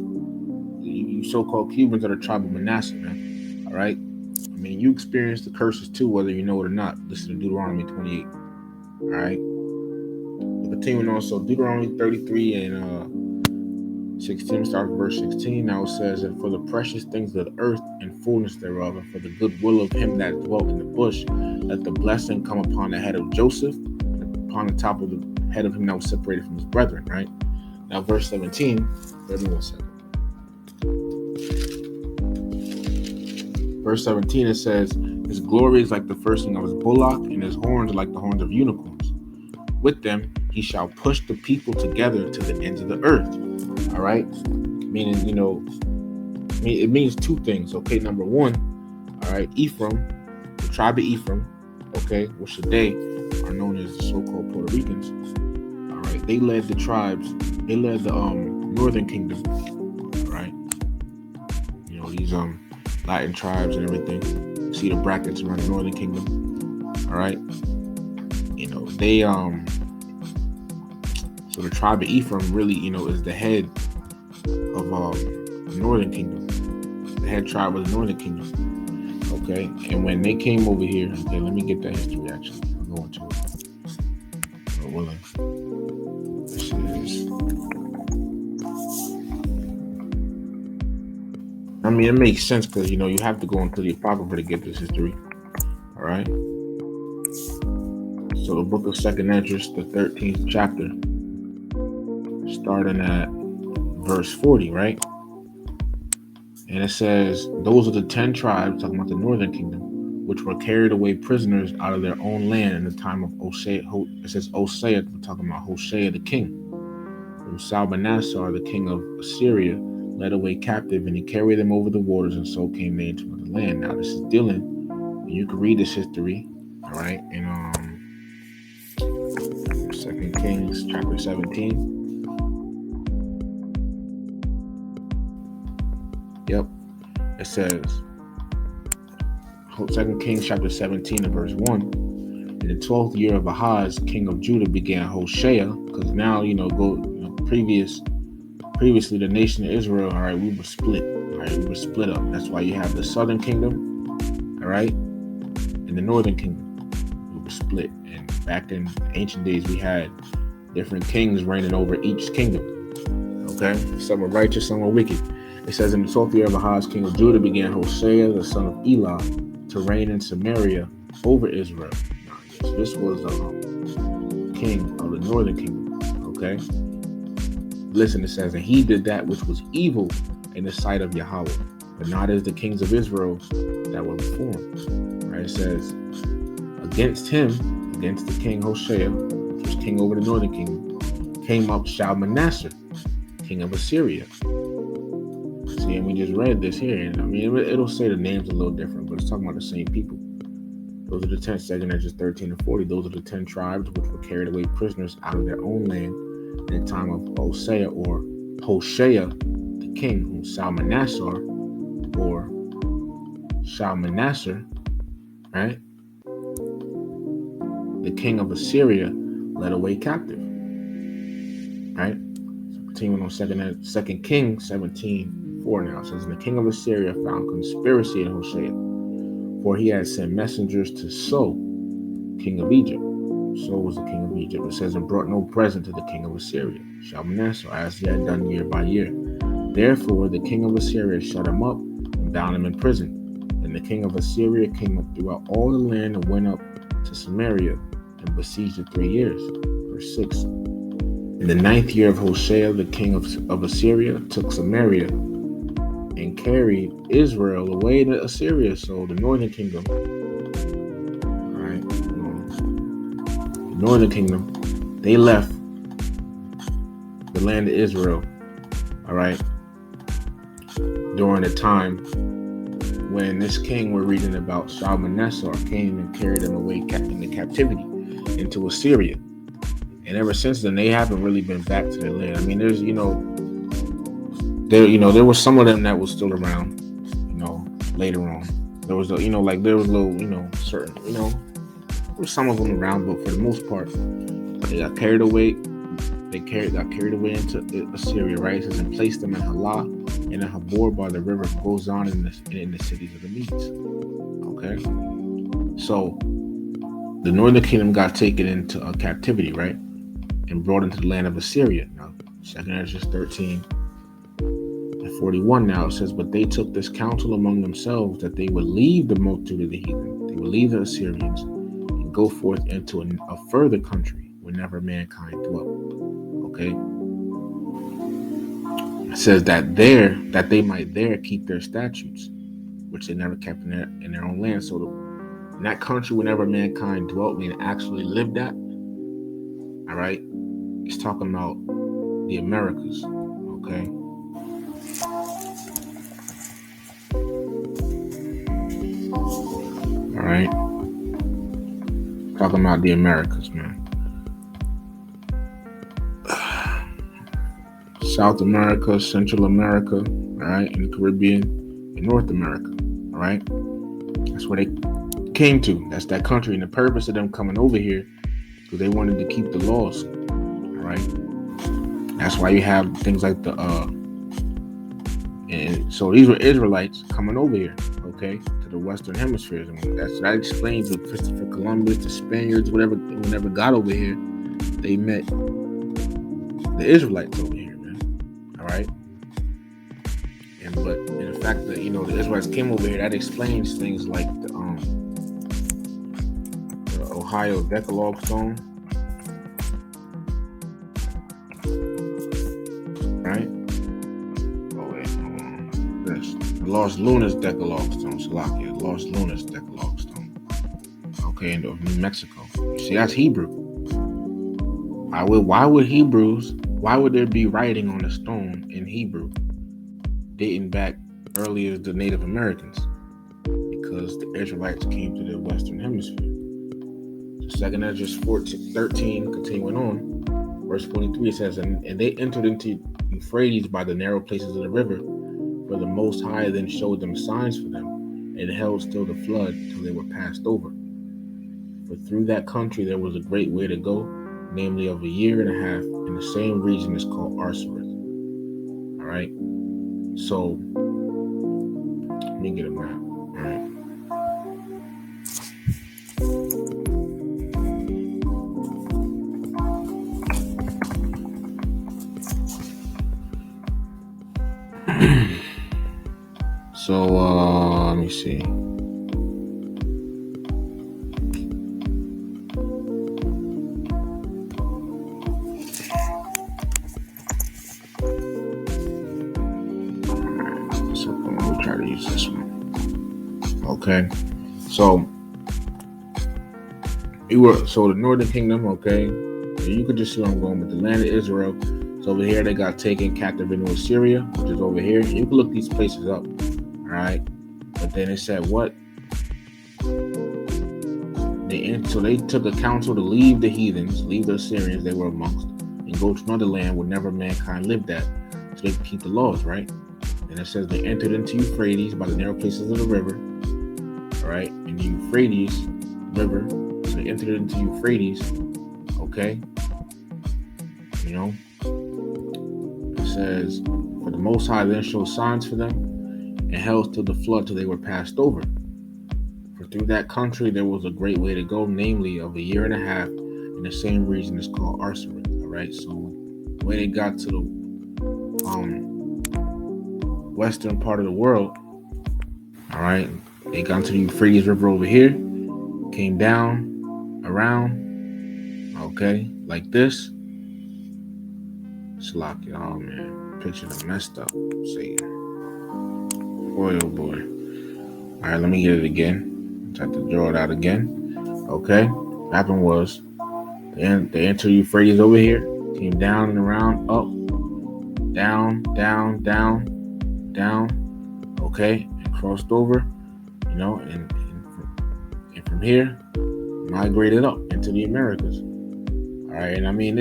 You so-called Cubans are the tribe of Manasseh, man. All right? I mean, you experience the curses too, whether you know it or not. Listen to Deuteronomy 28. All right? Continuing on, so Deuteronomy 33 and 16, starts verse 16. Now it says, and for the precious things of the earth and fullness thereof, and for the good will of him that dwelt in the bush, let the blessing come upon the head of Joseph, and upon the top of the head of him that was separated from his brethren, right? Now verse 17, 31 second. Verse 17, it says, his glory is like the firsting of his bullock, and his horns are like the horns of unicorns. With them he shall push the people together to the ends of the earth. All right? Meaning, it means two things, okay? Number one, all right, Ephraim, the tribe of Ephraim, okay, which today are known as the so-called Puerto Ricans, all right, they led the tribes, they led the northern kingdom, all right? These Latin tribes and everything. You see the brackets around the northern kingdom, all right? They so the tribe of Ephraim really, is the head of the northern kingdom, the head tribe of the northern kingdom, okay? And when they came over here, okay, let me get that history actually. I'm going to it. Lord willing. This is, I mean, it makes sense because, you have to go into the Apocrypha to get this history, all right? So the book of 2nd Esdras, the 13th chapter, starting at verse 40, right? And it says, those are the 10 tribes, talking about the northern kingdom, which were carried away prisoners out of their own land in the time of Hosea. It says Hosea, we're talking about Hosea the king. From Manasseh, the king of Assyria, led away captive, and he carried them over the waters, and so came they into the land. Now this is dealing, and you can read this history, all right, in 2 Kings chapter 17. Yep. It says, 2 Kings chapter 17 and verse 1. In the 12th year of Ahaz, king of Judah, began Hoshea, because now, previously the nation of Israel, all right, we were split. All right, we were split up. That's why you have the southern kingdom, all right, and the northern kingdom. We were split. And back in ancient days, we had different kings reigning over each kingdom. Okay? Some were righteous, some were wicked. It says, in the 12th year of Ahaz, king of Judah, began Hosea, the son of Elah, to reign in Samaria over Israel. So this was the king of the northern kingdom. Okay? Listen, it says, and he did that which was evil in the sight of Yahweh, but not as the kings of Israel that were before him. Right? It says, against him, against the king Hosea, which was king over the northern kingdom, came up Shalmaneser, king of Assyria. See, and we just read this here, and I mean, it'll say the names a little different, but it's talking about the same people. Those are the 10, 2nd Esdras 13 and 40. Those are the 10 tribes which were carried away prisoners out of their own land in the time of Hosea, or Hoshea, the king, whom Shalmaneser, right? The king of Assyria led away captive, right? So continuing on 2nd Kings 17:4 now. It says, and the king of Assyria found conspiracy in Hosea, for he had sent messengers to So, king of Egypt. So was the king of Egypt. It says, and brought no present to the king of Assyria, Shalmaneser, as he had done year by year. Therefore the king of Assyria shut him up and bound him in prison. And the king of Assyria came up throughout all the land and went up to Samaria and besieged it 3 years. Verse 6. In the 9th year of Hosea, the king of Assyria took Samaria and carried Israel away to Assyria. So the northern kingdom, all right, the northern kingdom, they left the land of Israel, all right, during the time when this king we're reading about, Manasseh, came and carried them away into captivity into Assyria. And ever since then, they haven't really been back to their land. I mean, there's, there was some of them that was still around, later on. There was, there was little, certain, there was some of them around, but for the most part, they got carried away. Got carried away into Assyria, right? It says, and placed them in Halah and in Habor by the river goes on in the cities of the Medes. Okay, so the northern kingdom got taken into captivity, right, and brought into the land of Assyria. Now, 2 Ezra 13 and 41. Now it says, but they took this counsel among themselves that they would leave the multitude of the heathen, they would leave the Assyrians, and go forth into a further country where never mankind dwelt. Okay, it says that they might there keep their statutes, which they never kept in their own land. So in that country, whenever mankind dwelt, meaning actually lived at, all right, it's talking about the Americas. Okay, all right, talking about the Americas, man. South America, Central America, all right, and the Caribbean, and North America, all right. That's where they came to. That's that country, and the purpose of them coming over here because they wanted to keep the laws, all right. That's why you have things like and so these were Israelites coming over here, okay, to the Western Hemisphere. And that explains with Christopher Columbus, the Spaniards, whenever got over here, they met the Israelites over here. All right, but in the fact that the Israelites came over here, that explains things like the Ohio Decalogue Stone, right? Oh wait, hold on. This the Los Lunas Decalogue Stone, Slovakia, Los Lunas Decalogue Stone. Okay, in New Mexico. See, that's Hebrew. Why would there be writing on a stone in Hebrew dating back earlier to the Native Americans? Because the Israelites came to the Western Hemisphere. So 2 Ezra 13, continuing on, verse 43, it says, and they entered into Euphrates by the narrow places of the river, for the Most High then showed them signs for them, and held still the flood till they were passed over. For through that country there was a great way to go, namely of a year and a half, in the same region is called Arsareth. All right. So let me get a map. All right. So let me see. This one. Okay, so the Northern Kingdom. Okay, you could just see where I'm going with the land of Israel. So over here they got taken captive into Assyria, which is over here. You can look these places up. All right, but then it said what? They took a counsel to leave the heathens, leave the Assyrians they were amongst, and go to another land where never mankind lived at, so they could keep the laws, right? And it says they entered into Euphrates by the narrow places of the river. All right. And the Euphrates River. So they entered into Euphrates. Okay. It says, for the Most High then showed signs for them and held till the flood till they were passed over. For through that country there was a great way to go, namely of a year and a half, in the same region is called Arsareth. All right. So the way they got to the western part of the world, all right, they got to the Euphrates River over here, came down around, okay, like this. Slovakia, oh man, picture them messed up. See, boy, oh boy. All right, let me get it again. Just have to draw it out again. Okay, what happened was they entered Euphrates over here, Came down and around, up, down, down, down, down, okay, and crossed over, and from here, migrated up into the Americas. All right, and I mean,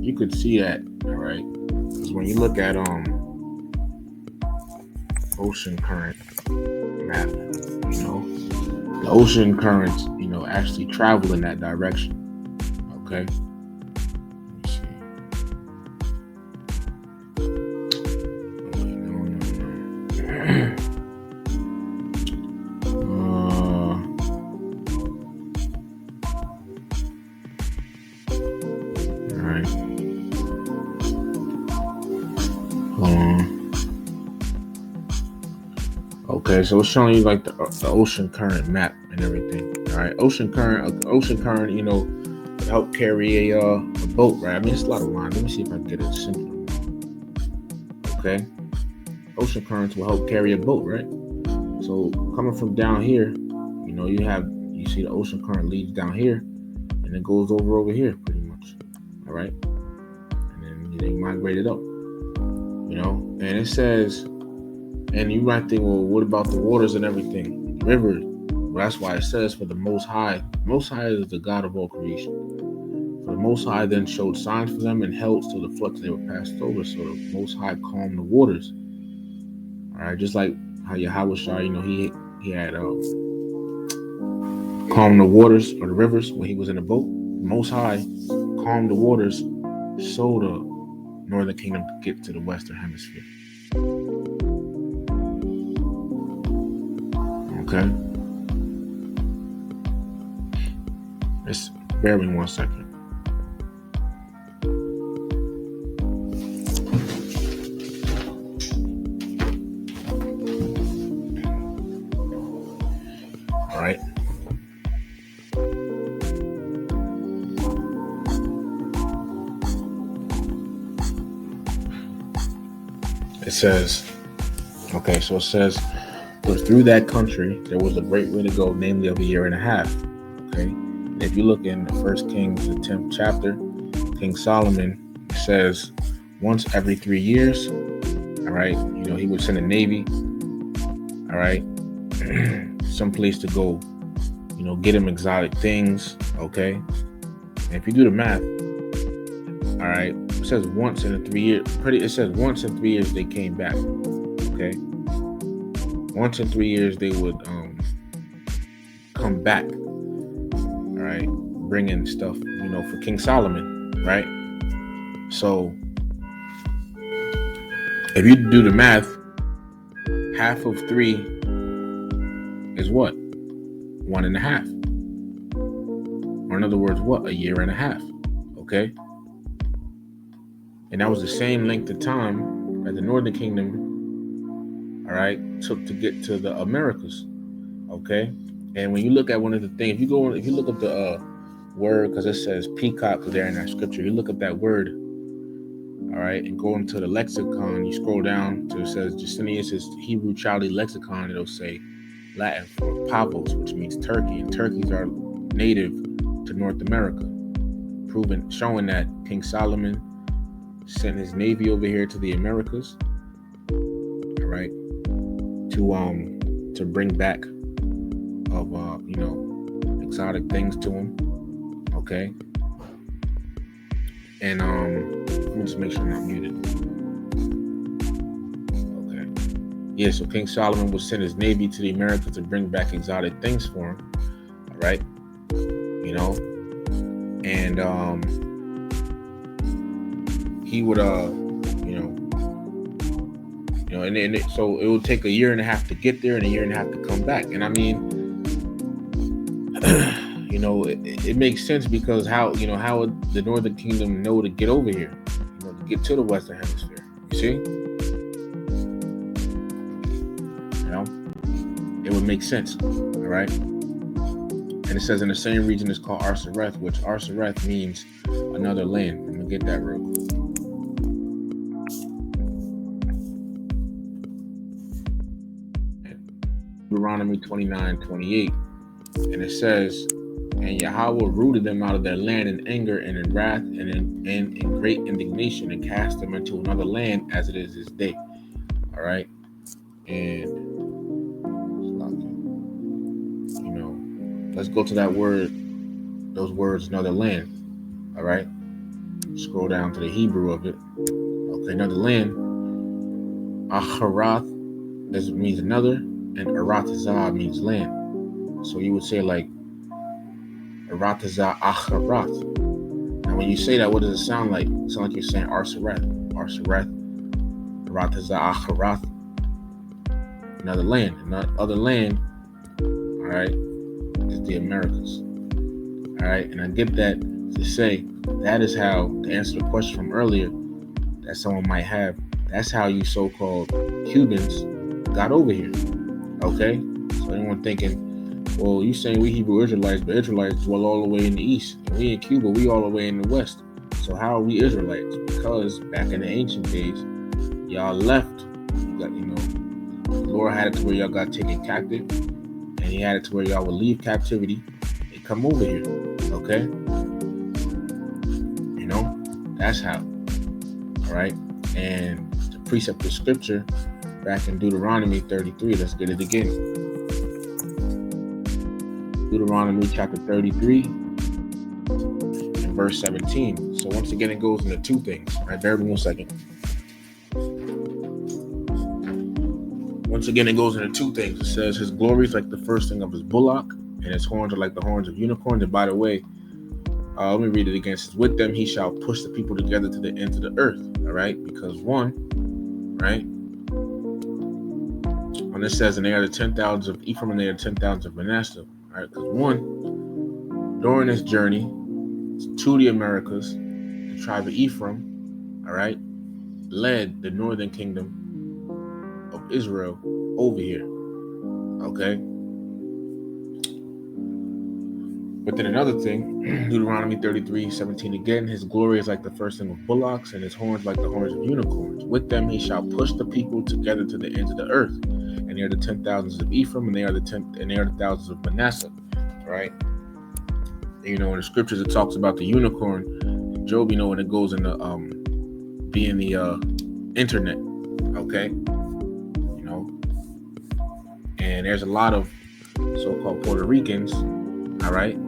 you could see that, all right, because when you look at ocean current map, the ocean currents, actually travel in that direction. Okay. Okay, so it's showing you like the ocean current map and everything. All right, ocean current, would help carry a boat, right? I mean, it's a lot of lines. Let me see if I can get it simpler. Okay, ocean currents will help carry a boat, right? So coming from down here, you see the ocean current leads down here, and it goes over here, pretty much. All right, and then they migrated up, and it says. And you might think, well, what about the waters and everything? The rivers. Well, that's why it says for the Most High. Most High is the God of all creation. For the Most High then showed signs for them and held till the floods they were passed over. So the Most High calmed the waters. All right, just like how Yahweh Shai, he had calmed the waters or the rivers when he was in the boat. The Most High calmed the waters so the northern kingdom could get to the western hemisphere. Okay. Just bear with me 1 second. All right. It says, but through that country, there was a great way to go, namely of a year and a half. Okay. And if you look in the 1 Kings, the 10th chapter, King Solomon says once every 3 years, all right, he would send a navy, all right, someplace to go, get him exotic things. Okay. And if you do the math, all right, it says once in 3 years, it says once in 3 years they came back. Okay. Once in 3 years, they would come back, all right, bringing stuff, for King Solomon, right? So if you do the math, half of 3 is what? 1.5. Or in other words, what? A year and a half, okay? And that was the same length of time that the Northern Kingdom, all right, took to get to the Americas, okay? And when you look at one of the things, if you look up the word, because it says peacock there in that scripture, you look up that word, all right, and go into the lexicon, you scroll down to it says Justinius' Hebrew Chaldee lexicon, it'll say Latin for pavos, which means turkey, and turkeys are native to North America, showing that King Solomon sent his navy over here to the Americas, all right, to bring back of exotic things to him. Okay. And let me just make sure I'm not muted. Okay. Yeah, so King Solomon would send his navy to the Americas to bring back exotic things for him. All right. And he would so it would take a year and a half to get there and a year and a half to come back. And I mean, it makes sense because how would the Northern Kingdom know to get over here, to get to the Western Hemisphere? You see, it would make sense, all right? And it says in the same region is called Arsareth, which Arsareth means another land. I'm gonna get that real quick. Deuteronomy 29:28, and it says, And Yahweh rooted them out of their land in anger and in wrath and in great indignation, and cast them into another land as it is this day. All right. And, let's go to that word, those words, another land. All right. Scroll down to the Hebrew of it. Okay, another land. Acharath means another, and Aratazah means land. So you would say like Aratazah Acharath. Now when you say that, what does it sound like? It sounds like you're saying Arsareth. Arsareth, Aratazah Acharath. Another land. Another other land, all right, is the Americas. All right, and I get that to say that is how, to answer the question from earlier that someone might have, that's how you so-called Cubans got over here. Okay? So anyone thinking, well, you saying we Hebrew Israelites, but Israelites dwell all the way in the east. And we in Cuba, we all the way in the west. So how are we Israelites? Because back in the ancient days, y'all left. The Lord had it to where y'all got taken captive, and he had it to where y'all would leave captivity and come over here. Okay? That's how. All right? And the precept of scripture back in Deuteronomy 33, let's get it again. Deuteronomy chapter 33 and verse 17. So once again, it goes into two things. All right, bear with me 1 second. Once again, it goes into two things. It says his glory is like the firsting of his bullock, and his horns are like the horns of unicorns. And by the way, let me read it again. It says, with them he shall push the people together to the ends of the earth. All right, because one, right, when it says, and they are the 10,000s of Ephraim and they are 10,000s of Manasseh. All right, because one, during this journey to the Americas, the tribe of Ephraim, all right, led the northern kingdom of Israel over here. Okay. But then another thing, Deuteronomy 33:17 again, his glory is like the firsting of bullocks, and his horns like the horns of unicorns. With them he shall push the people together to the ends of the earth. And they are the 10,000s of Ephraim, and they are the thousands of Manasseh. Right? In the scriptures it talks about the unicorn. In Job, when it goes into being the internet. Okay. And there's a lot of so-called Puerto Ricans, all right?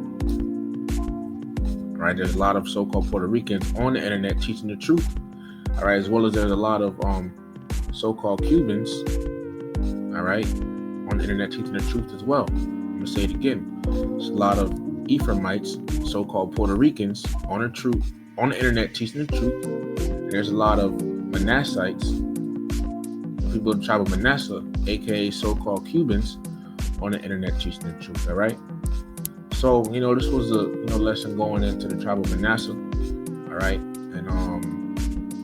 There's a lot of so-called Puerto Ricans on the internet teaching the truth, all right? As well as there's a lot of so-called Cubans, all right, on the internet teaching the truth as well. I'm gonna say it again. There's a lot of Ephraimites, so-called Puerto Ricans, on the internet teaching the truth. And there's a lot of Manassites, people of the tribe of Manasseh, aka so-called Cubans, on the internet teaching the truth. All right. So this was a lesson going into the tribe of Manasseh. All right, and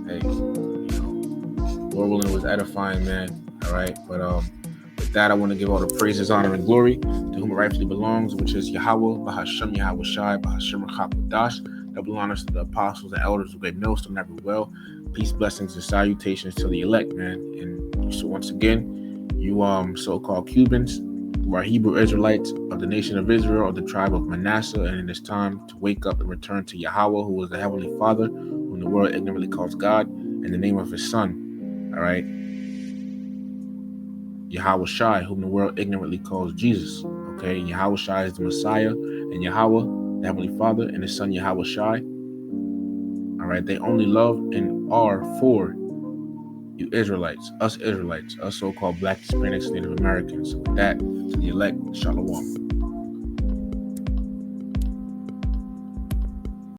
hey, Lord willing, it was edifying, man. All right, but with that, I want to give all the praises, honor, and glory to whom it rightfully belongs, which is Yahweh, Bahashem Yahweh Shai, Bahashem Chakodash. Double honors to the apostles and elders who gave millstone every well. Peace, blessings, and salutations to the elect, man. And so once again, you so-called Cubans, who are Hebrew Israelites of the nation of Israel, of the tribe of Manasseh, and it is time to wake up and return to Yahweh, who is the Heavenly Father, whom the world ignorantly calls God, in the name of his Son. All right. Yahweh Shai, whom the world ignorantly calls Jesus. Okay. Yahweh Shai is the Messiah, and Yahweh, the Heavenly Father, and his Son Yahweh Shai. All right. They only love and are for you Israelites, us so-called Black Hispanics, Native Americans. So with that, to the elect, Shalom.